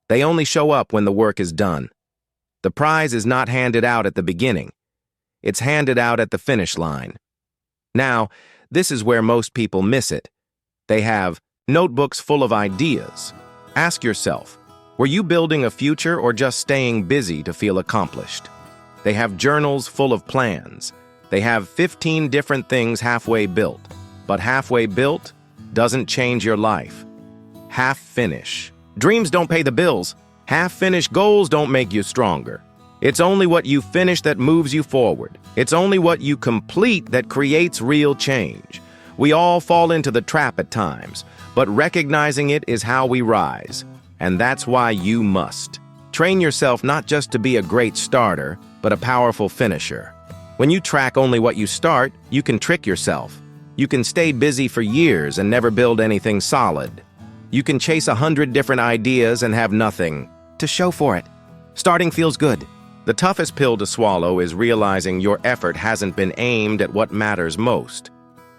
they only show up when the work is done. The prize is not handed out at the beginning. It's handed out at the finish line. Now, this is where most people miss it. They have notebooks full of ideas. Ask yourself, were you building a future or just staying busy to feel accomplished? They have journals full of plans. They have 15 different things halfway built. But halfway built doesn't change your life. Half finish. Dreams don't pay the bills. Half-finished goals don't make you stronger. It's only what you finish that moves you forward. It's only what you complete that creates real change. We all fall into the trap at times, but recognizing it is how we rise. And that's why you must. Train yourself not just to be a great starter, but a powerful finisher. When you track only what you start, you can trick yourself. You can stay busy for years and never build anything solid. You can chase 100 different ideas and have nothing to show for it. Starting feels good. The toughest pill to swallow is realizing your effort hasn't been aimed at what matters most.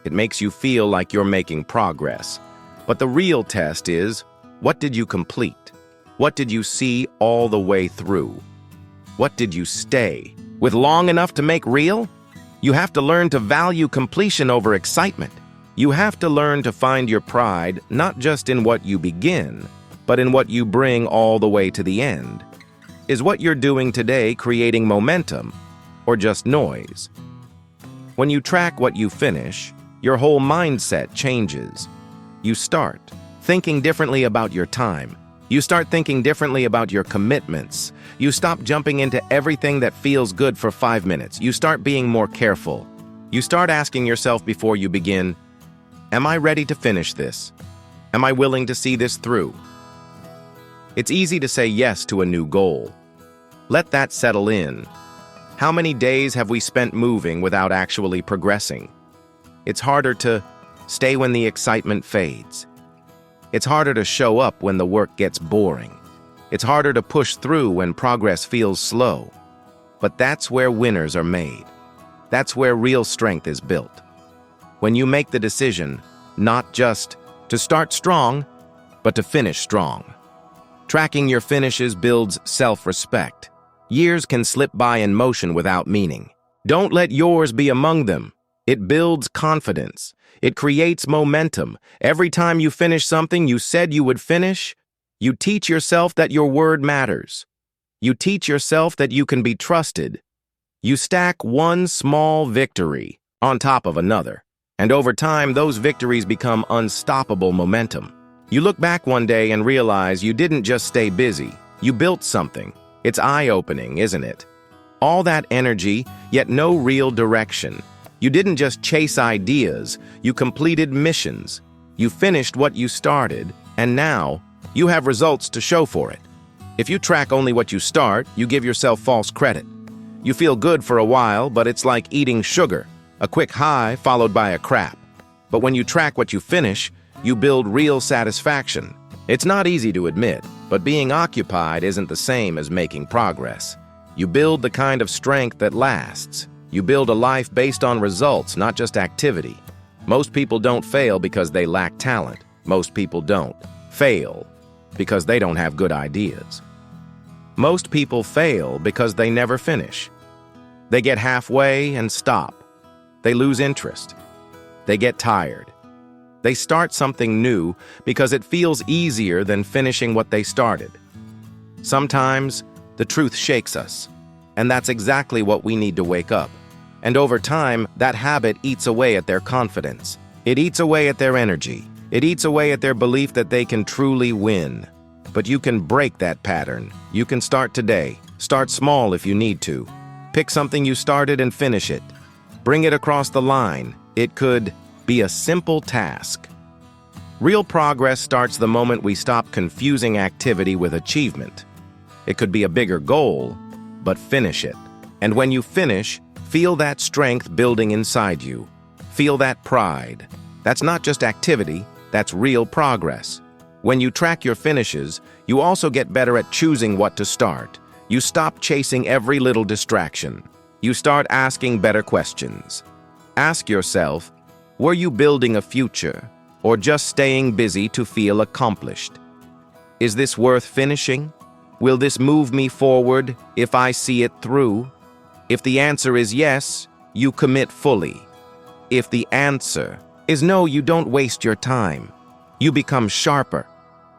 It makes you feel like you're making progress. But the real test is, what did you complete? What did you see all the way through? What did you stay with long enough to make real? You have to learn to value completion over excitement. You have to learn to find your pride not just in what you begin, but in what you bring all the way to the end. Is what you're doing today creating momentum or just noise? When you track what you finish, your whole mindset changes. You start thinking differently about your time. You start thinking differently about your commitments. You stop jumping into everything that feels good for 5 minutes. You start being more careful. You start asking yourself before you begin, am I ready to finish this? Am I willing to see this through? It's easy to say yes to a new goal. Let that settle in. How many days have we spent moving without actually progressing? It's harder to stay when the excitement fades. It's harder to show up when the work gets boring. It's harder to push through when progress feels slow. But that's where winners are made. That's where real strength is built. When you make the decision, not just to start strong, but to finish strong. Tracking your finishes builds self-respect. Years can slip by in motion without meaning. Don't let yours be among them. It builds confidence. It creates momentum. Every time you finish something you said you would finish, you teach yourself that your word matters. You teach yourself that you can be trusted. You stack one small victory on top of another. And over time, those victories become unstoppable momentum. You look back one day and realize you didn't just stay busy. You built something. It's eye-opening, isn't it? All that energy, yet no real direction. You didn't just chase ideas. You completed missions. You finished what you started, and now you have results to show for it. If you track only what you start, you give yourself false credit. You feel good for a while, but it's like eating sugar. A quick high followed by a crap. But when you track what you finish, you build real satisfaction. It's not easy to admit, but being occupied isn't the same as making progress. You build the kind of strength that lasts. You build a life based on results, not just activity. Most people don't fail because they lack talent. Most people don't fail because they don't have good ideas. Most people fail because they never finish. They get halfway and stop. They lose interest. They get tired. They start something new because it feels easier than finishing what they started. Sometimes the truth shakes us, and that's exactly what we need to wake up. And over time, that habit eats away at their confidence. It eats away at their energy. It eats away at their belief that they can truly win. But you can break that pattern. You can start today. Start small if you need to. Pick something you started and finish it. Bring it across the line. It could be a simple task. Real progress starts the moment we stop confusing activity with achievement. It could be a bigger goal, but finish it. And when you finish, feel that strength building inside you. Feel that pride. That's not just activity, that's real progress. When you track your finishes, you also get better at choosing what to start. You stop chasing every little distraction. You start asking better questions. Ask yourself, were you building a future, or just staying busy to feel accomplished? Is this worth finishing? Will this move me forward if I see it through? If the answer is yes, you commit fully. If the answer is no, you don't waste your time. You become sharper.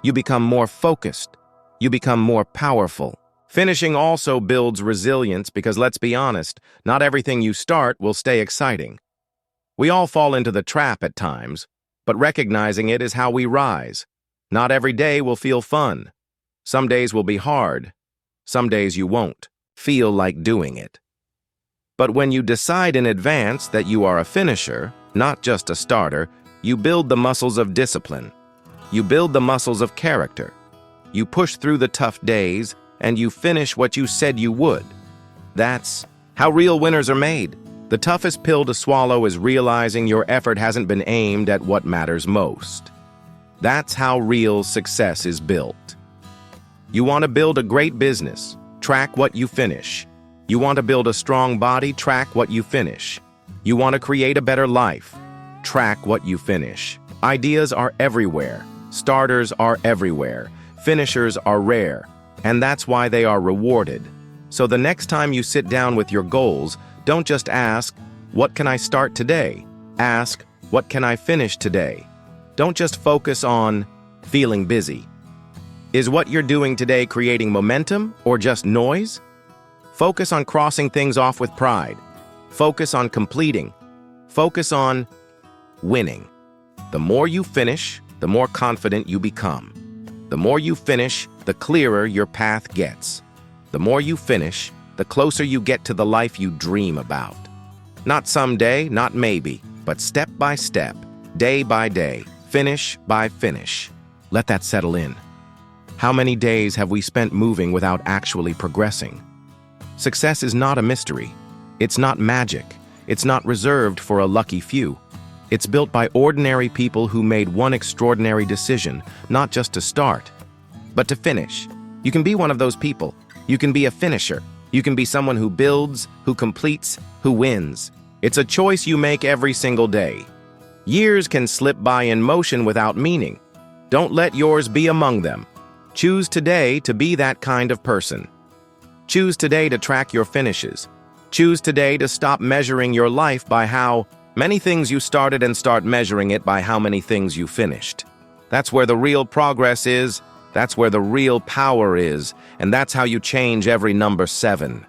You become more focused. You become more powerful. Finishing also builds resilience because, let's be honest, not everything you start will stay exciting. We all fall into the trap at times, but recognizing it is how we rise. Not every day will feel fun. Some days will be hard. Some days you won't feel like doing it. But when you decide in advance that you are a finisher, not just a starter, you build the muscles of discipline. You build the muscles of character. You push through the tough days, and you finish what you said you would. That's how real winners are made. The toughest pill to swallow is realizing your effort hasn't been aimed at what matters most. That's how real success is built. You want to build a great business, track what you finish. You want to build a strong body, track what you finish. You want to create a better life, track what you finish. Ideas are everywhere. Starters are everywhere. Finishers are rare, and that's why they are rewarded. So the next time you sit down with your goals, don't just ask, what can I start today? Ask, what can I finish today? Don't just focus on feeling busy. Is what you're doing today creating momentum or just noise? Focus on crossing things off with pride. Focus on completing. Focus on winning. The more you finish, the more confident you become. The more you finish, the clearer your path gets. The more you finish, the closer you get to the life you dream about. Not someday, not maybe, but step by step, day by day, finish by finish. Let that settle in. How many days have we spent moving without actually progressing? Success is not a mystery. It's not magic. It's not reserved for a lucky few. It's built by ordinary people who made one extraordinary decision, not just to start, but to finish. You can be one of those people. You can be a finisher. You can be someone who builds, who completes, who wins. It's a choice you make every single day. Years can slip by in motion without meaning. Don't let yours be among them. Choose today to be that kind of person. Choose today to track your finishes. Choose today to stop measuring your life by how many things you started and start measuring it by how many things you finished. That's where the real progress is. That's where the real power is. And that's how you change every number 7.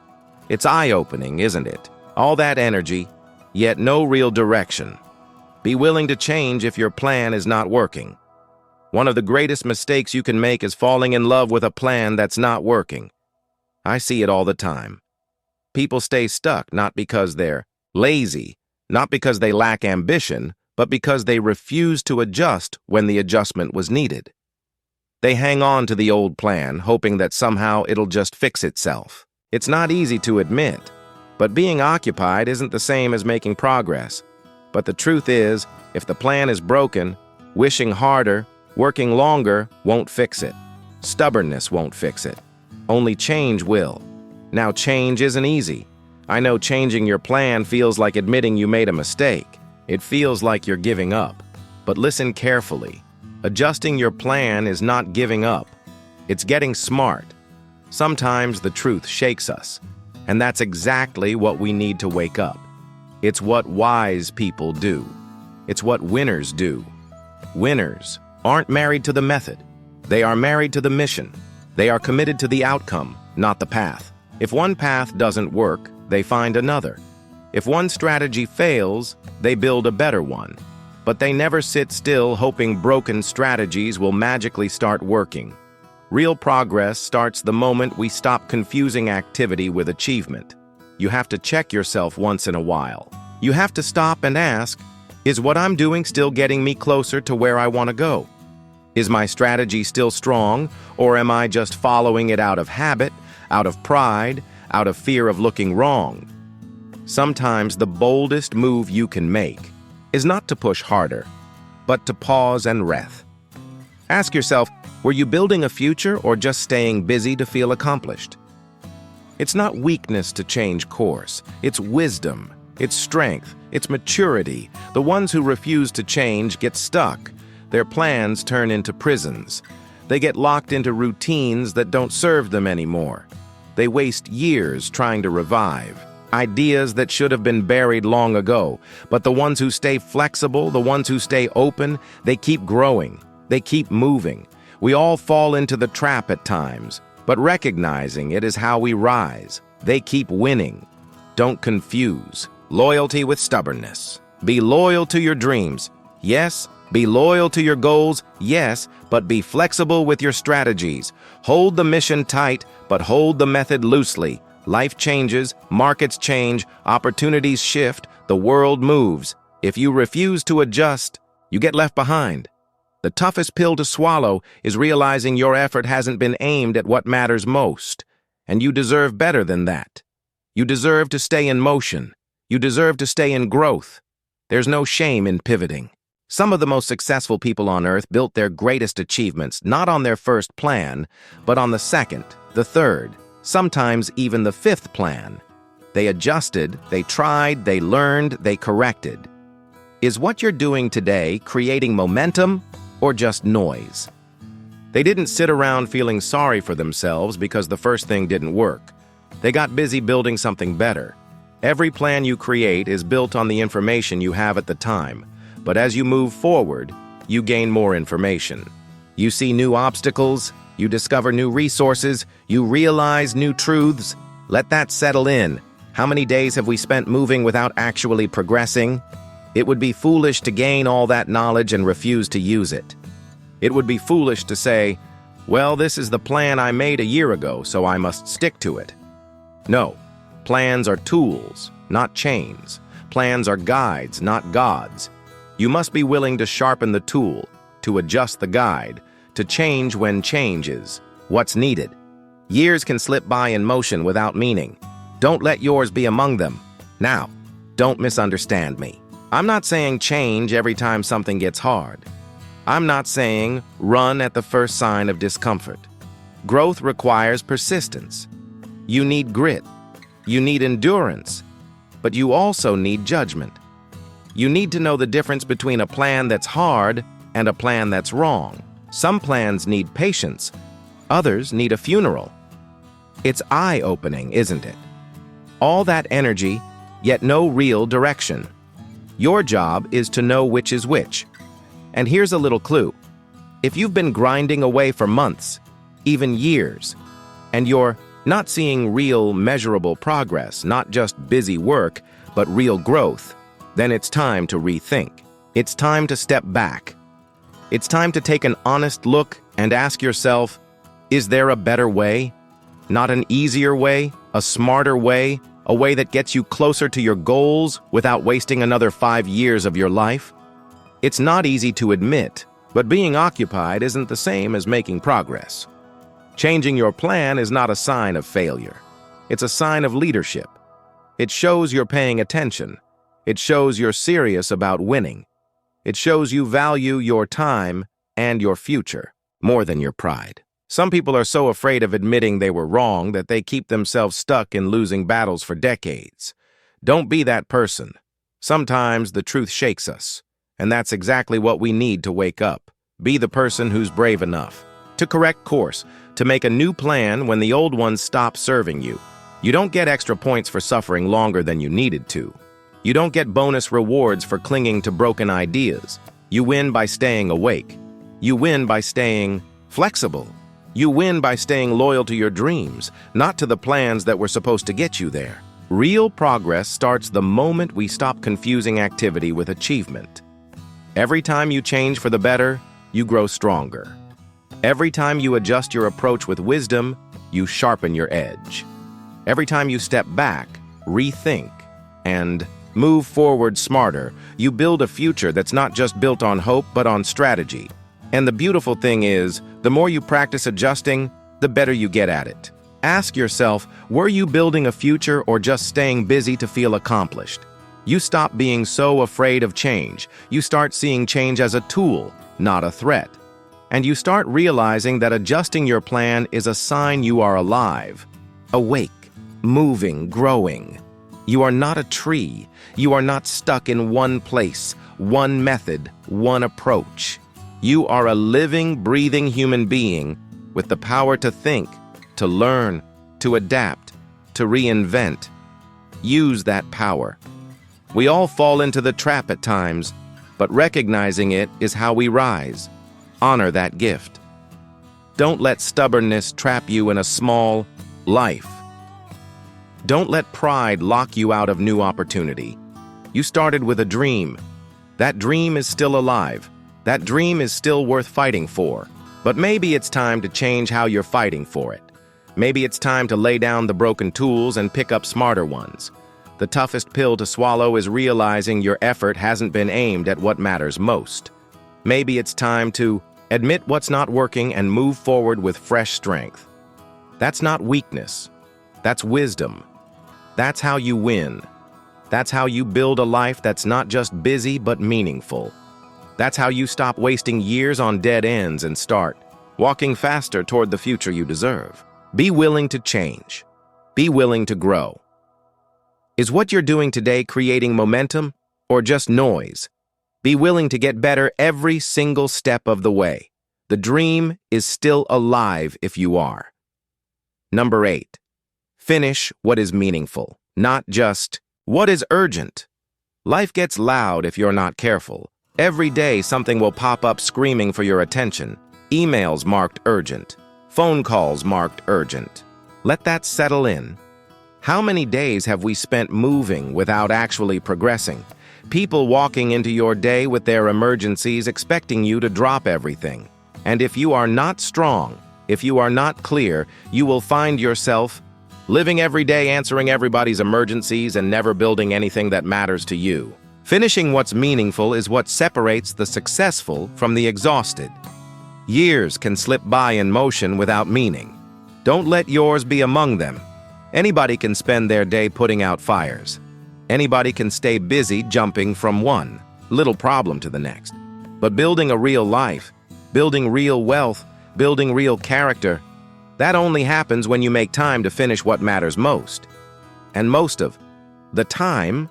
It's eye-opening, isn't it? All that energy, yet no real direction. Be willing to change if your plan is not working. One of the greatest mistakes you can make is falling in love with a plan that's not working. I see it all the time. People stay stuck not because they're lazy, not because they lack ambition, but because they refuse to adjust when the adjustment was needed. They hang on to the old plan, hoping that somehow it'll just fix itself. It's not easy to admit, but being occupied isn't the same as making progress. But the truth is, if the plan is broken, wishing harder, working longer won't fix it. Stubbornness won't fix it. Only change will. Now, change isn't easy. I know changing your plan feels like admitting you made a mistake. It feels like you're giving up. But listen carefully. Adjusting your plan is not giving up. It's getting smart. Sometimes the truth shakes us. And that's exactly what we need to wake up. It's what wise people do. It's what winners do. Winners aren't married to the method. They are married to the mission. They are committed to the outcome, not the path. If one path doesn't work, they find another. If one strategy fails, they build a better one. But they never sit still hoping broken strategies will magically start working. Real progress starts the moment we stop confusing activity with achievement. You have to check yourself once in a while. You have to stop and ask, is what I'm doing still getting me closer to where I want to go? Is my strategy still strong, or am I just following it out of habit, out of pride, out of fear of looking wrong? Sometimes the boldest move you can make is not to push harder, but to pause and breath. Ask yourself, were you building a future or just staying busy to feel accomplished? It's not weakness to change course. It's wisdom. It's strength. It's maturity. The ones who refuse to change get stuck. Their plans turn into prisons. They get locked into routines that don't serve them anymore. They waste years trying to revive ideas that should have been buried long ago. But the ones who stay flexible, the ones who stay open, they keep growing. They keep moving. We all fall into the trap at times, but recognizing it is how we rise. They keep winning. Don't confuse loyalty with stubbornness. Be loyal to your dreams. Yes. Be loyal to your goals. Yes. But be flexible with your strategies. Hold the mission tight, but hold the method loosely. Life changes, markets change, opportunities shift, the world moves. If you refuse to adjust, you get left behind. The toughest pill to swallow is realizing your effort hasn't been aimed at what matters most, and you deserve better than that. You deserve to stay in motion. You deserve to stay in growth. There's no shame in pivoting. Some of the most successful people on earth built their greatest achievements not on their first plan, but on the second, the third, sometimes even the fifth plan. They adjusted, they tried, they learned, they corrected. Is what you're doing today creating momentum or just noise? They didn't sit around feeling sorry for themselves because the first thing didn't work. They got busy building something better. Every plan you create is built on the information you have at the time, but as you move forward, you gain more information. You see new obstacles, you discover new resources, you realize new truths. Let that settle in. How many days have we spent moving without actually progressing? It would be foolish to gain all that knowledge and refuse to use it. It would be foolish to say, well, this is the plan I made a year ago, so I must stick to it. No, plans are tools, not chains. Plans are guides, not gods. You must be willing to sharpen the tool, to adjust the guide, to change when change is what's needed. Years can slip by in motion without meaning. Don't let yours be among them. Now, don't misunderstand me. I'm not saying change every time something gets hard. I'm not saying run at the first sign of discomfort. Growth requires persistence. You need grit. You need endurance. But you also need judgment. You need to know the difference between a plan that's hard and a plan that's wrong. Some plans need patience. Others need a funeral. It's eye-opening, isn't it? All that energy, yet no real direction. Your job is to know which is which. And here's a little clue. If you've been grinding away for months, even years, and you're not seeing real, measurable progress, not just busy work, but real growth, then it's time to rethink. It's time to step back. It's time to take an honest look and ask yourself, is there a better way? Not an easier way, a smarter way, a way that gets you closer to your goals without wasting another 5 years of your life? It's not easy to admit, but being occupied isn't the same as making progress. Changing your plan is not a sign of failure. It's a sign of leadership. It shows you're paying attention. It shows you're serious about winning. It shows you value your time and your future more than your pride. Some people are so afraid of admitting they were wrong that they keep themselves stuck in losing battles for decades. Don't be that person. Sometimes the truth shakes us, and that's exactly what we need to wake up. Be the person who's brave enough to correct course, to make a new plan when the old ones stop serving you. You don't get extra points for suffering longer than you needed to. You don't get bonus rewards for clinging to broken ideas. You win by staying awake. You win by staying flexible. You win by staying loyal to your dreams, not to the plans that were supposed to get you there. Real progress starts the moment we stop confusing activity with achievement. Every time you change for the better, you grow stronger. Every time you adjust your approach with wisdom, you sharpen your edge. Every time you step back, rethink, and move forward smarter, you build a future that's not just built on hope but on strategy. And the beautiful thing is, the more you practice adjusting, the better you get at it. Ask yourself, were you building a future or just staying busy to feel accomplished? You stop being so afraid of change. You start seeing change as a tool, not a threat. And you start realizing that adjusting your plan is a sign you are alive, awake, moving, growing. You are not a tree. You are not stuck in one place, one method, one approach. You are a living, breathing human being with the power to think, to learn, to adapt, to reinvent. Use that power. We all fall into the trap at times, but recognizing it is how we rise. Honor that gift. Don't let stubbornness trap you in a small life. Don't let pride lock you out of new opportunity. You started with a dream. That dream is still alive. That dream is still worth fighting for. But maybe it's time to change how you're fighting for it. Maybe it's time to lay down the broken tools and pick up smarter ones. The toughest pill to swallow is realizing your effort hasn't been aimed at what matters most. Maybe it's time to admit what's not working and move forward with fresh strength. That's not weakness. That's wisdom. That's how you win. That's how you build a life that's not just busy but meaningful. That's how you stop wasting years on dead ends and start walking faster toward the future you deserve. Be willing to change. Be willing to grow. Is what you're doing today creating momentum or just noise? Be willing to get better every single step of the way. The dream is still alive if you are. Number 8. Finish what is meaningful, not just what is urgent. Life gets loud if you're not careful. Every day something will pop up screaming for your attention. Emails marked urgent. Phone calls marked urgent. Let that settle in. How many days have we spent moving without actually progressing? People walking into your day with their emergencies expecting you to drop everything. And if you are not strong, if you are not clear, you will find yourself living every day answering everybody's emergencies and never building anything that matters to you. Finishing what's meaningful is what separates the successful from the exhausted. Years can slip by in motion without meaning. Don't let yours be among them. Anybody can spend their day putting out fires. Anybody can stay busy jumping from one little problem to the next. But building a real life, building real wealth, building real character, that only happens when you make time to finish what matters most. And most of the time,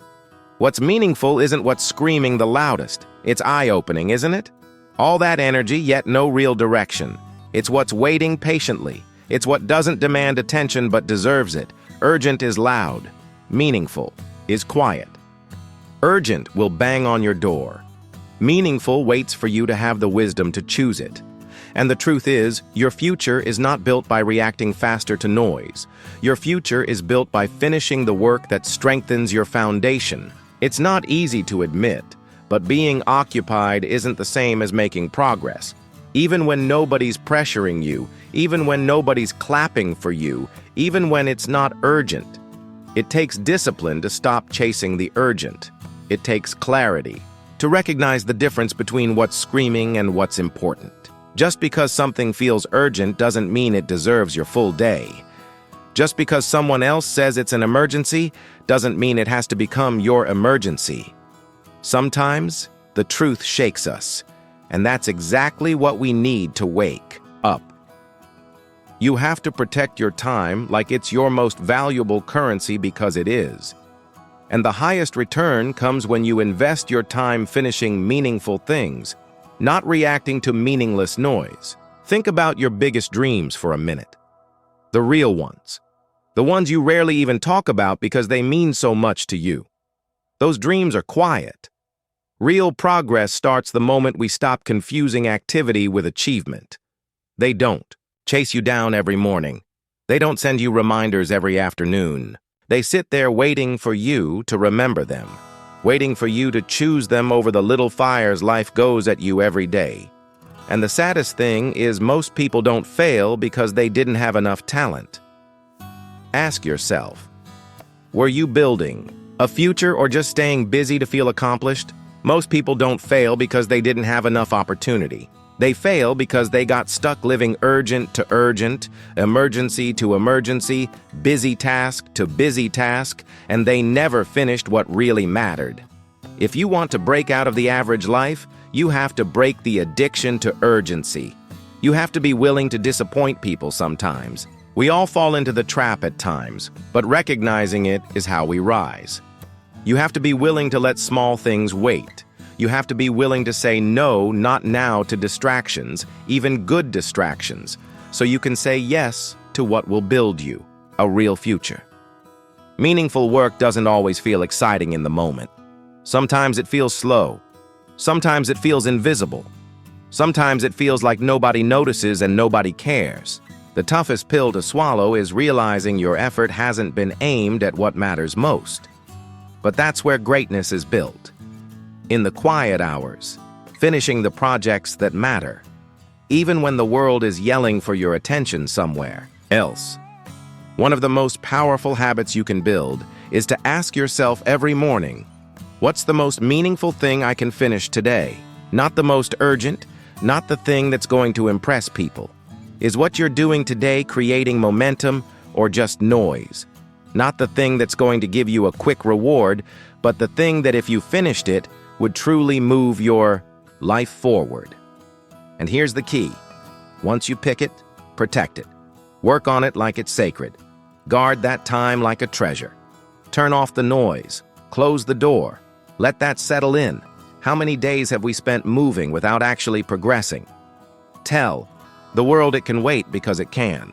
what's meaningful isn't what's screaming the loudest. It's eye-opening, isn't it? All that energy, yet no real direction. It's what's waiting patiently. It's what doesn't demand attention but deserves it. Urgent is loud. Meaningful is quiet. Urgent will bang on your door. Meaningful waits for you to have the wisdom to choose it. And the truth is, your future is not built by reacting faster to noise. Your future is built by finishing the work that strengthens your foundation. It's not easy to admit, but being occupied isn't the same as making progress. Even when nobody's pressuring you, even when nobody's clapping for you, even when it's not urgent. It takes discipline to stop chasing the urgent. It takes clarity to recognize the difference between what's screaming and what's important. Just because something feels urgent doesn't mean it deserves your full day. Just because someone else says it's an emergency doesn't mean it has to become your emergency. Sometimes the truth shakes us, and that's exactly what we need to wake up. You have to protect your time like it's your most valuable currency because it is. And the highest return comes when you invest your time finishing meaningful things, not reacting to meaningless noise. Think about your biggest dreams for a minute. The real ones. The ones you rarely even talk about because they mean so much to you. Those dreams are quiet. Real progress starts the moment we stop confusing activity with achievement. They don't chase you down every morning. They don't send you reminders every afternoon. They sit there waiting for you to remember them, waiting for you to choose them over the little fires life goes at you every day. And the saddest thing is most people don't fail because they didn't have enough talent. Ask yourself, were you building a future or just staying busy to feel accomplished? Most people don't fail because they didn't have enough opportunity. They fail because they got stuck living urgent to urgent, emergency to emergency, busy task to busy task, and they never finished what really mattered. If you want to break out of the average life, you have to break the addiction to urgency. You have to be willing to disappoint people sometimes. We all fall into the trap at times, but recognizing it is how we rise. You have to be willing to let small things wait. You have to be willing to say no, not now, to distractions, even good distractions, so you can say yes to what will build you a real future. Meaningful work doesn't always feel exciting in the moment. Sometimes it feels slow. Sometimes it feels invisible. Sometimes it feels like nobody notices and nobody cares. The toughest pill to swallow is realizing your effort hasn't been aimed at what matters most. But that's where greatness is built. In the quiet hours, finishing the projects that matter, even when the world is yelling for your attention somewhere else. One of the most powerful habits you can build is to ask yourself every morning, what's the most meaningful thing I can finish today? Not the most urgent, not the thing that's going to impress people. Is what you're doing today creating momentum or just noise? Not the thing that's going to give you a quick reward, but the thing that if you finished it, would truly move your life forward. And here's the key. Once you pick it, protect it. Work on it like it's sacred. Guard that time like a treasure. Turn off the noise. Close the door. Let that settle in. How many days have we spent moving without actually progressing? Tell the world it can wait because it can.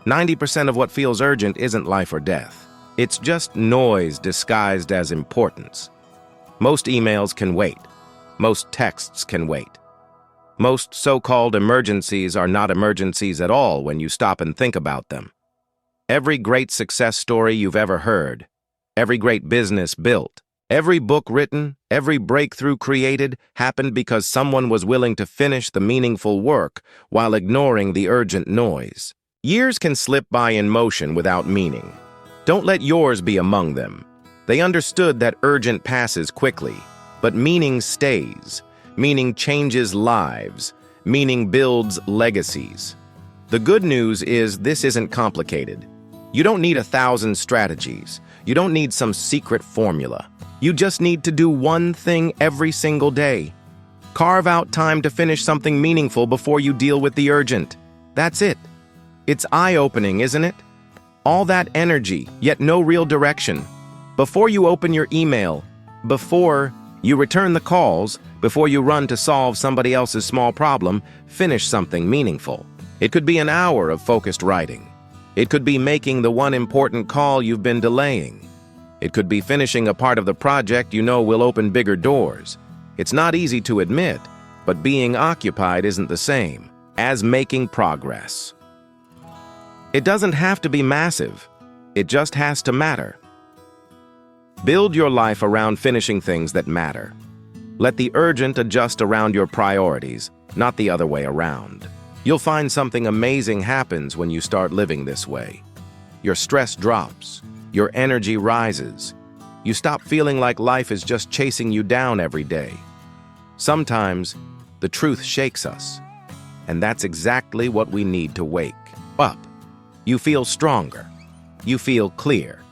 90% of what feels urgent isn't life or death. It's just noise disguised as importance. Most emails can wait. Most texts can wait. Most so-called emergencies are not emergencies at all when you stop and think about them. Every great success story you've ever heard, every great business built, every book written, every breakthrough created happened because someone was willing to finish the meaningful work while ignoring the urgent noise. Years can slip by in motion without meaning. Don't let yours be among them. They understood that urgent passes quickly, but meaning stays. Meaning changes lives. Meaning builds legacies. The good news is this isn't complicated. You don't need 1,000 strategies. You don't need some secret formula. You just need to do one thing every single day. Carve out time to finish something meaningful before you deal with the urgent. That's it. It's eye-opening, isn't it? All that energy, yet no real direction. Before you open your email, before you return the calls, before you run to solve somebody else's small problem, finish something meaningful. It could be an hour of focused writing. It could be making the one important call you've been delaying. It could be finishing a part of the project you know will open bigger doors. It's not easy to admit, but being occupied isn't the same as making progress. It doesn't have to be massive. It just has to matter. Build your life around finishing things that matter. Let the urgent adjust around your priorities, not the other way around. You'll find something amazing happens when you start living this way. Your stress drops. Your energy rises. You stop feeling like life is just chasing you down every day. Sometimes, the truth shakes us, and that's exactly what we need to wake up. You feel stronger. You feel clear.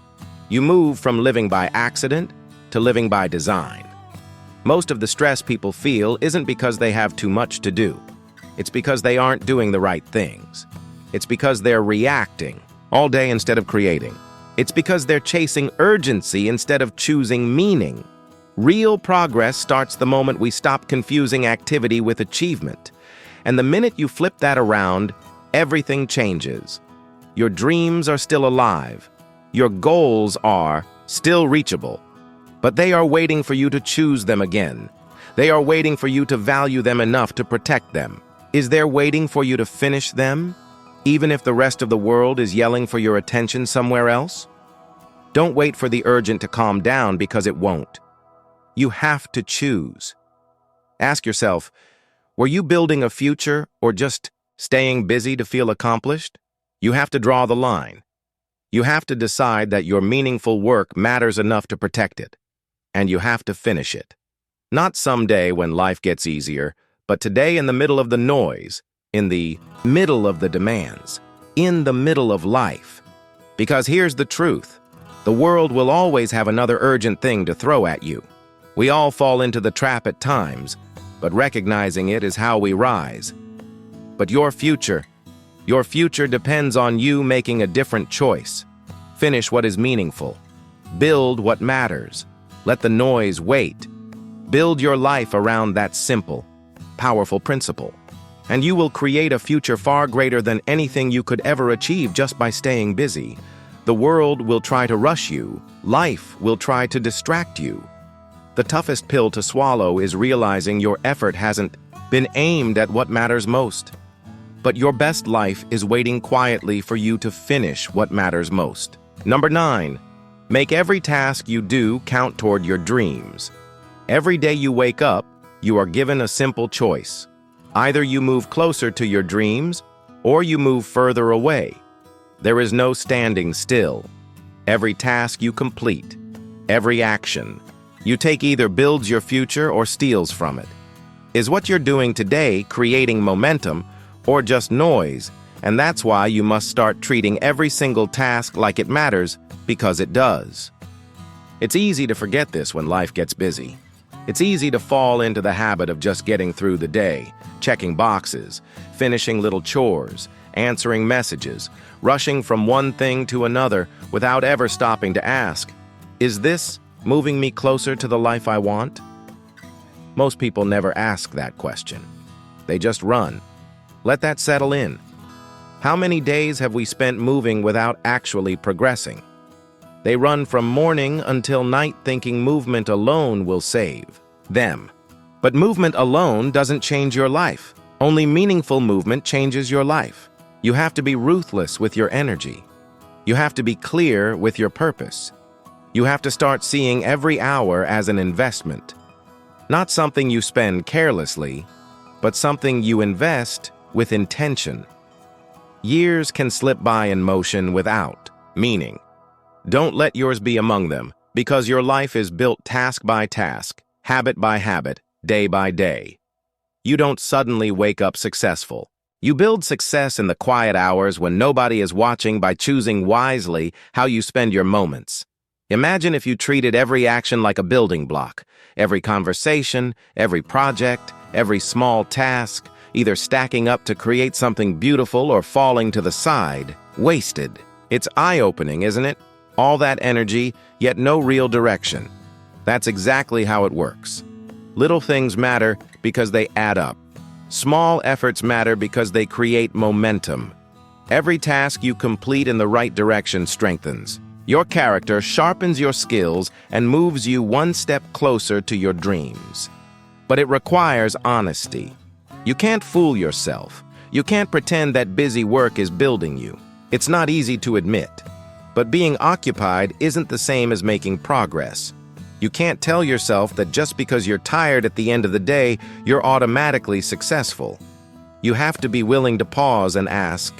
You move from living by accident to living by design. Most of the stress people feel isn't because they have too much to do. It's because they aren't doing the right things. It's because they're reacting all day instead of creating. It's because they're chasing urgency instead of choosing meaning. Real progress starts the moment we stop confusing activity with achievement. And the minute you flip that around, everything changes. Your dreams are still alive. Your goals are still reachable. But they are waiting for you to choose them again. They are waiting for you to value them enough to protect them. Is there waiting for you to finish them, even if the rest of the world is yelling for your attention somewhere else? Don't wait for the urgent to calm down because it won't. You have to choose. Ask yourself, were you building a future or just staying busy to feel accomplished? You have to draw the line. You have to decide that your meaningful work matters enough to protect it. And you have to finish it. Not someday when life gets easier, but today in the middle of the noise, in the middle of the demands, in the middle of life. Because here's the truth. The world will always have another urgent thing to throw at you. We all fall into the trap at times, but recognizing it is how we rise. But your future depends on you making a different choice. Finish what is meaningful. Build what matters. Let the noise wait. Build your life around that simple, powerful principle. And you will create a future far greater than anything you could ever achieve just by staying busy. The world will try to rush you. Life will try to distract you. The toughest pill to swallow is realizing your effort hasn't been aimed at what matters most. But your best life is waiting quietly for you to finish what matters most. Number 9, make every task you do count toward your dreams. Every day you wake up, you are given a simple choice. Either you move closer to your dreams, or you move further away. There is no standing still. Every task you complete, every action you take either builds your future or steals from it. Is what you're doing today creating momentum or just noise? And that's why you must start treating every single task like it matters, because it does. It's easy to forget this when life gets busy. It's easy to fall into the habit of just getting through the day, checking boxes, finishing little chores, answering messages, rushing from one thing to another without ever stopping to ask, is this moving me closer to the life I want? Most people never ask that question. They just run. Let that settle in. How many days have we spent moving without actually progressing? They run from morning until night thinking movement alone will save them. But movement alone doesn't change your life. Only meaningful movement changes your life. You have to be ruthless with your energy. You have to be clear with your purpose. You have to start seeing every hour as an investment. Not something you spend carelessly, but something you invest with intention. Years can slip by in motion without meaning. Don't let yours be among them, because your life is built task by task, habit by habit, day by day. You don't suddenly wake up successful. You build success in the quiet hours when nobody is watching by choosing wisely how you spend your moments. Imagine if you treated every action like a building block. Every conversation, every project, every small task, either stacking up to create something beautiful or falling to the side, wasted. It's eye-opening, isn't it? All that energy, yet no real direction. That's exactly how it works. Little things matter because they add up. Small efforts matter because they create momentum. Every task you complete in the right direction strengthens your character, sharpens your skills, and moves you one step closer to your dreams. But it requires honesty. You can't fool yourself. You can't pretend that busy work is building you. It's not easy to admit. But being occupied isn't the same as making progress. You can't tell yourself that just because you're tired at the end of the day, you're automatically successful. You have to be willing to pause and ask,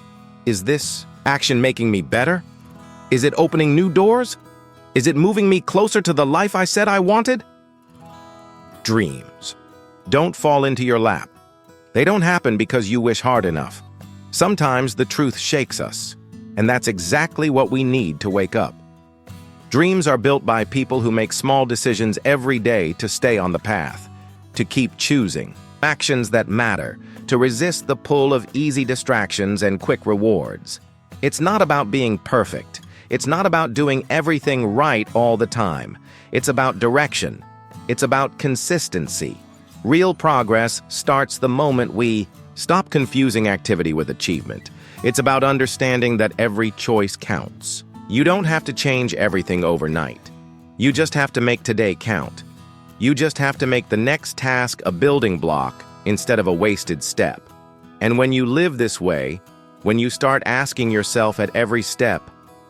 is this action making me better? Is it opening new doors? Is it moving me closer to the life I said I wanted? Dreams don't fall into your lap. They don't happen because you wish hard enough. Sometimes the truth shakes us. And that's exactly what we need to wake up. Dreams are built by people who make small decisions every day to stay on the path, to keep choosing actions that matter, to resist the pull of easy distractions and quick rewards. It's not about being perfect. It's not about doing everything right all the time. It's about direction. It's about consistency. Real progress starts the moment we stop confusing activity with achievement. It's about understanding that every choice counts. You don't have to change everything overnight. You just have to make today count. You just have to make the next task a building block instead of a wasted step. And when you live this way, when you start asking yourself at every step,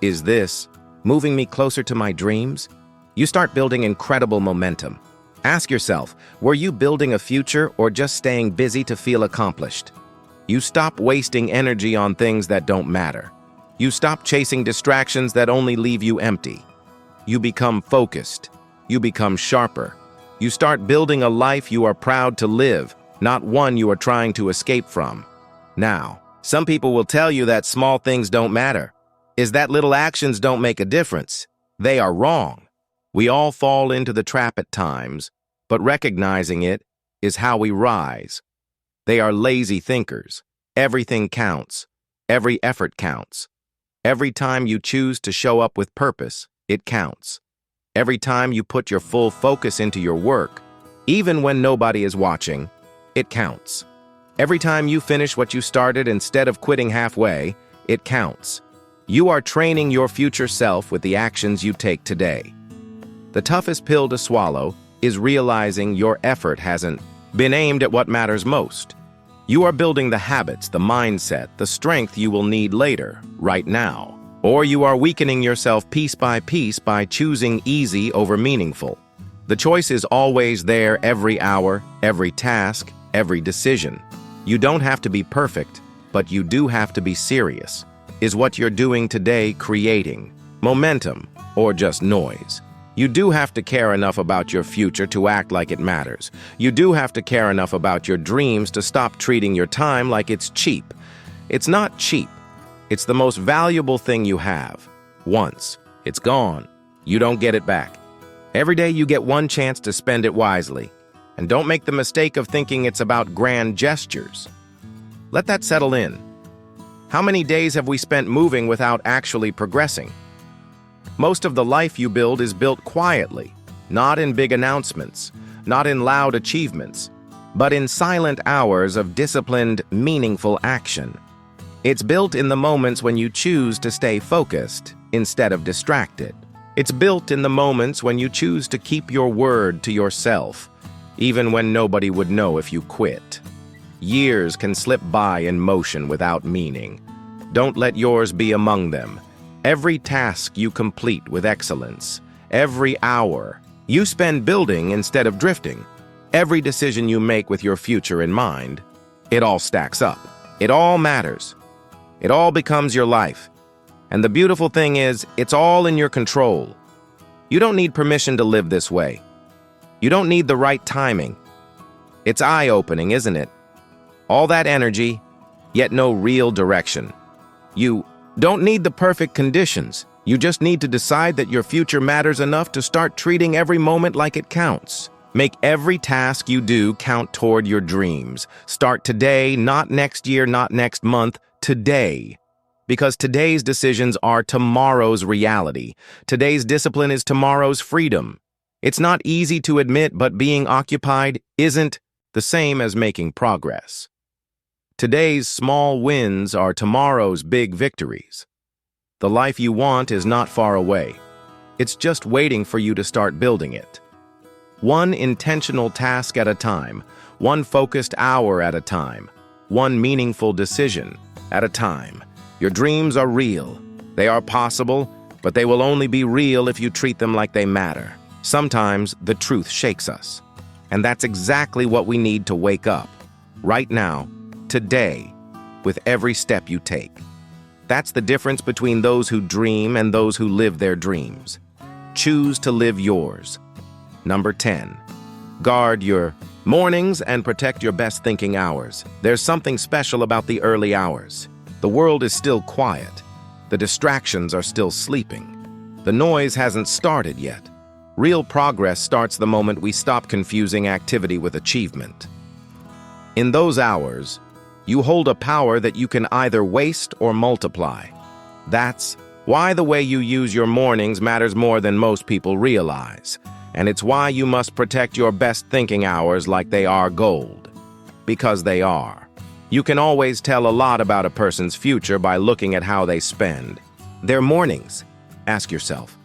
is this moving me closer to my dreams? You start building incredible momentum. Ask yourself, were you building a future or just staying busy to feel accomplished? You stop wasting energy on things that don't matter. You stop chasing distractions that only leave you empty. You become focused. You become sharper. You start building a life you are proud to live, not one you are trying to escape from. Now, some people will tell you that small things don't matter. Is that little actions don't make a difference? They are wrong. We all fall into the trap at times, but recognizing it is how we rise. They are lazy thinkers. Everything counts. Every effort counts. Every time you choose to show up with purpose, it counts. Every time you put your full focus into your work, even when nobody is watching, it counts. Every time you finish what you started instead of quitting halfway, it counts. You are training your future self with the actions you take today. The toughest pill to swallow is realizing your effort hasn't been aimed at what matters most. You are building the habits, the mindset, the strength you will need later, right now. Or you are weakening yourself piece by piece by choosing easy over meaningful. The choice is always there every hour, every task, every decision. You don't have to be perfect, but you do have to be serious. Is what you're doing today creating momentum or just noise? You do have to care enough about your future to act like it matters. You do have to care enough about your dreams to stop treating your time like it's cheap. It's not cheap. It's the most valuable thing you have. Once it's gone, you don't get it back. Every day you get one chance to spend it wisely. And don't make the mistake of thinking it's about grand gestures. Let that settle in. How many days have we spent moving without actually progressing? Most of the life you build is built quietly, not in big announcements, not in loud achievements, but in silent hours of disciplined, meaningful action. It's built in the moments when you choose to stay focused instead of distracted. It's built in the moments when you choose to keep your word to yourself, even when nobody would know if you quit. Years can slip by in motion without meaning. Don't let yours be among them. Every task you complete with excellence, every hour you spend building instead of drifting, every decision you make with your future in mind, it all stacks up. It all matters. It all becomes your life. And the beautiful thing is, it's all in your control. You don't need permission to live this way. You don't need the right timing. It's eye-opening, isn't it? All that energy, yet no real direction. You don't need the perfect conditions. You just need to decide that your future matters enough to start treating every moment like it counts. Make every task you do count toward your dreams. Start today, not next year, not next month, today. Because today's decisions are tomorrow's reality. Today's discipline is tomorrow's freedom. It's not easy to admit, but being occupied isn't the same as making progress. Today's small wins are tomorrow's big victories. The life you want is not far away. It's just waiting for you to start building it. One intentional task at a time, one focused hour at a time, one meaningful decision at a time. Your dreams are real. They are possible, but they will only be real if you treat them like they matter. Sometimes the truth shakes us. And that's exactly what we need to wake up. Right now, today, with every step you take. That's the difference between those who dream and those who live their dreams. Choose to live yours. Number 10. Guard your mornings and protect your best thinking hours. There's something special about the early hours. The world is still quiet. The distractions are still sleeping. The noise hasn't started yet. Real progress starts the moment we stop confusing activity with achievement. In those hours, you hold a power that you can either waste or multiply. That's why the way you use your mornings matters more than most people realize. And it's why you must protect your best thinking hours like they are gold. Because they are. You can always tell a lot about a person's future by looking at how they spend their mornings. Ask yourself,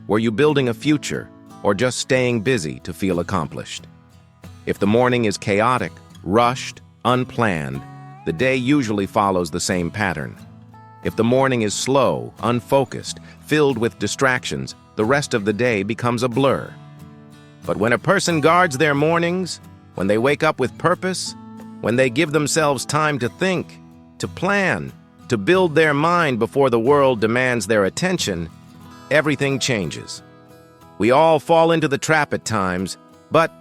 were you building a future or just staying busy to feel accomplished? If the morning is chaotic, rushed, unplanned, the day usually follows the same pattern. If the morning is slow, unfocused, filled with distractions, the rest of the day becomes a blur. But when a person guards their mornings, when they wake up with purpose, when they give themselves time to think, to plan, to build their mind before the world demands their attention, everything changes. We all fall into the trap at times, but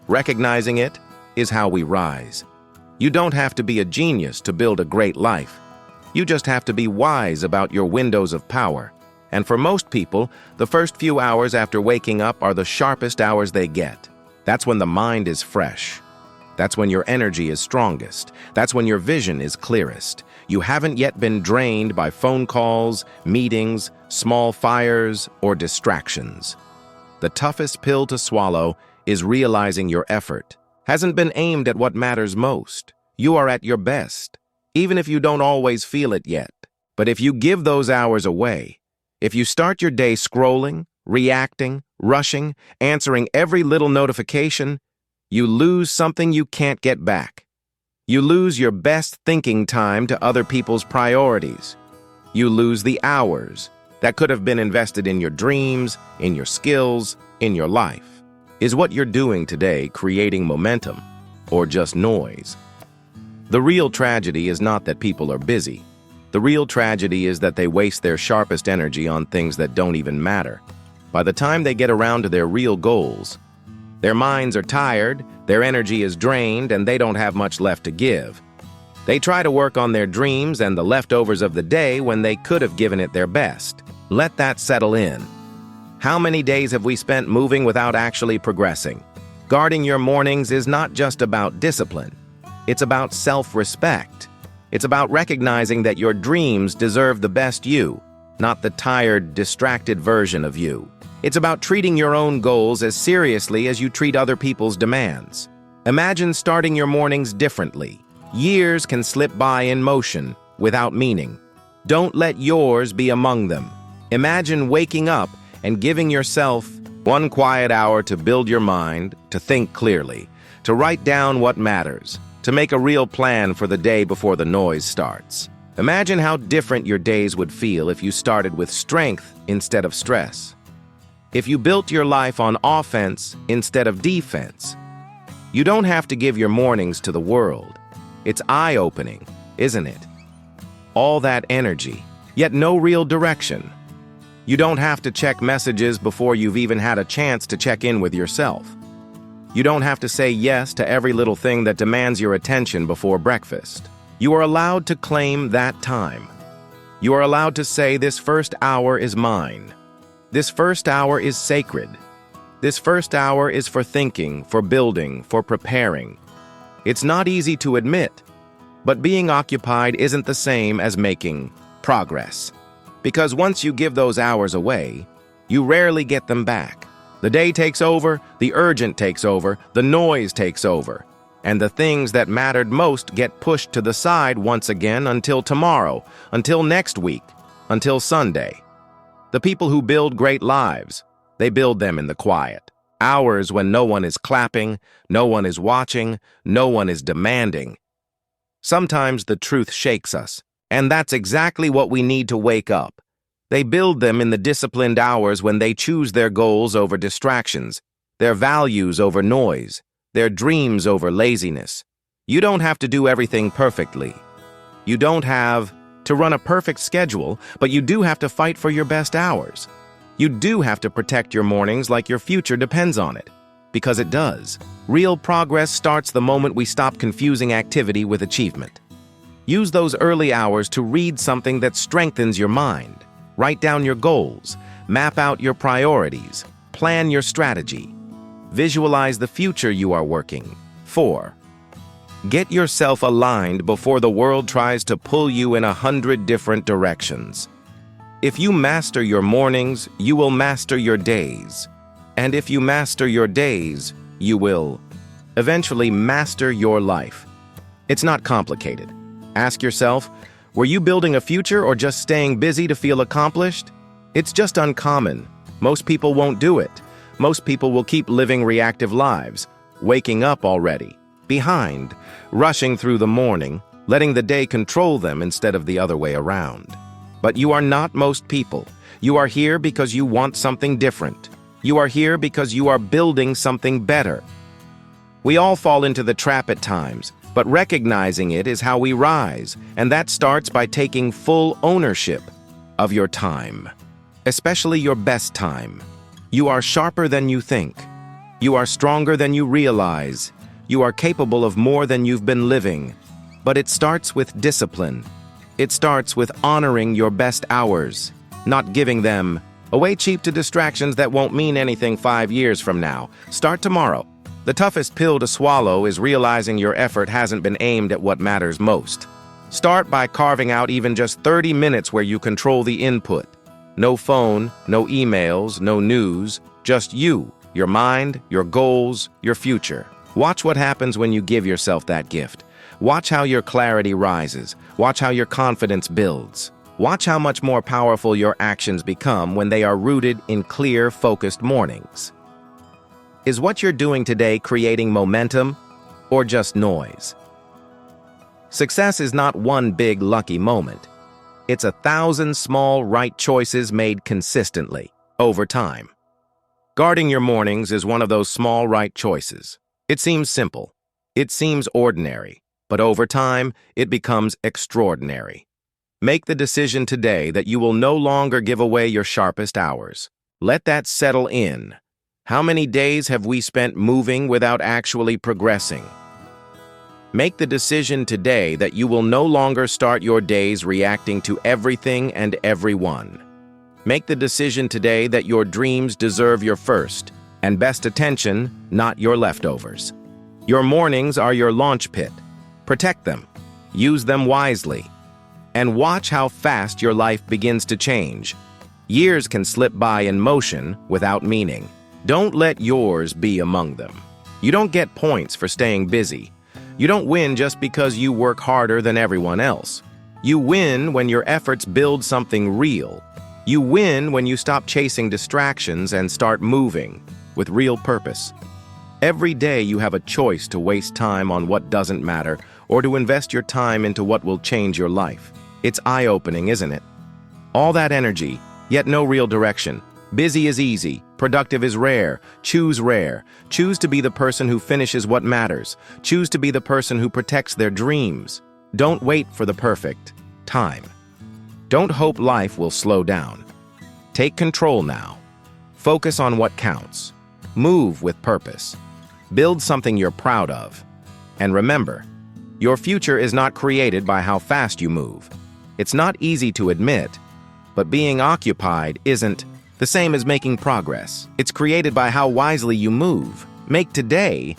recognizing it is how we rise. You don't have to be a genius to build a great life. You just have to be wise about your windows of power. And for most people, the first few hours after waking up are the sharpest hours they get. That's when the mind is fresh. That's when your energy is strongest. That's when your vision is clearest. You haven't yet been drained by phone calls, meetings, small fires, or distractions. The toughest pill to swallow is realizing your effort hasn't been aimed at what matters most. You are at your best, even if you don't always feel it yet. But if you give those hours away, if you start your day scrolling, reacting, rushing, answering every little notification, you lose something you can't get back. You lose your best thinking time to other people's priorities. You lose the hours that could have been invested in your dreams, in your skills, in your life. Is what you're doing today creating momentum or just noise? The real tragedy is not that people are busy. The real tragedy is that they waste their sharpest energy on things that don't even matter. By the time they get around to their real goals, their minds are tired, their energy is drained, and they don't have much left to give. They try to work on their dreams and the leftovers of the day when they could have given it their best. Let that settle in. How many days have we spent moving without actually progressing? Guarding your mornings is not just about discipline. It's about self-respect. It's about recognizing that your dreams deserve the best you, not the tired, distracted version of you. It's about treating your own goals as seriously as you treat other people's demands. Imagine starting your mornings differently. Years can slip by in motion, without meaning. Don't let yours be among them. Imagine waking up and giving yourself one quiet hour to build your mind, to think clearly, to write down what matters, to make a real plan for the day before the noise starts. Imagine how different your days would feel if you started with strength instead of stress. If you built your life on offense instead of defense. You don't have to give your mornings to the world. It's eye-opening, isn't it? All that energy, yet no real direction. You don't have to check messages before you've even had a chance to check in with yourself. You don't have to say yes to every little thing that demands your attention before breakfast. You are allowed to claim that time. You are allowed to say, this first hour is mine. This first hour is sacred. This first hour is for thinking, for building, for preparing. It's not easy to admit, but being occupied isn't the same as making progress. Because once you give those hours away, you rarely get them back. The day takes over, the urgent takes over, the noise takes over, and the things that mattered most get pushed to the side once again until tomorrow, until next week, until Sunday. The people who build great lives, they build them in the quiet. Hours when no one is clapping, no one is watching, no one is demanding. Sometimes the truth shakes us, and that's exactly what we need to wake up. They build them in the disciplined hours when they choose their goals over distractions, their values over noise, their dreams over laziness. You don't have to do everything perfectly. You don't have to run a perfect schedule, but you do have to fight for your best hours. You do have to protect your mornings like your future depends on it, because it does. Real progress starts the moment we stop confusing activity with achievement. Use those early hours to read something that strengthens your mind. Write down your goals, map out your priorities, plan your strategy. Visualize the future you are working for. Get yourself aligned before the world tries to pull you in 100 different directions. If you master your mornings, you will master your days. And if you master your days, you will eventually master your life. It's not complicated. Ask yourself, were you building a future or just staying busy to feel accomplished? It's just uncommon. Most people won't do it. Most people will keep living reactive lives, waking up already, behind, rushing through the morning, letting the day control them instead of the other way around. But you are not most people. You are here because you want something different. You are here because you are building something better. We all fall into the trap at times, but recognizing it is how we rise, and that starts by taking full ownership of your time, especially your best time. You are sharper than you think. You are stronger than you realize. You are capable of more than you've been living. But it starts with discipline. It starts with honoring your best hours, not giving them away cheap to distractions that won't mean anything 5 years from now. Start tomorrow. The toughest pill to swallow is realizing your effort hasn't been aimed at what matters most. Start by carving out even just 30 minutes where you control the input. No phone, no emails, no news, just you, your mind, your goals, your future. Watch what happens when you give yourself that gift. Watch how your clarity rises. Watch how your confidence builds. Watch how much more powerful your actions become when they are rooted in clear, focused mornings. Is what you're doing today creating momentum or just noise? Success is not one big lucky moment. It's 1,000 small right choices made consistently, over time. Guarding your mornings is one of those small right choices. It seems simple. It seems ordinary. But over time, it becomes extraordinary. Make the decision today that you will no longer give away your sharpest hours. Let that settle in. How many days have we spent moving without actually progressing? Make the decision today that you will no longer start your days reacting to everything and everyone. Make the decision today that your dreams deserve your first and best attention, not your leftovers. Your mornings are your launch pit. Protect them. Use them wisely. And watch how fast your life begins to change. Years can slip by in motion without meaning. Don't let yours be among them. You don't get points for staying busy. You don't win just because you work harder than everyone else. You win when your efforts build something real. You win when you stop chasing distractions and start moving with real purpose. Every day you have a choice to waste time on what doesn't matter or to invest your time into what will change your life. It's eye-opening, isn't it? All that energy, yet no real direction. Busy is easy, productive is rare. Choose rare. Choose to be the person who finishes what matters. Choose to be the person who protects their dreams. Don't wait for the perfect time. Don't hope life will slow down. Take control now. Focus on what counts. Move with purpose. Build something you're proud of. And remember, your future is not created by how fast you move. It's not easy to admit, but being occupied isn't the same as making progress. It's created by how wisely you move. Make today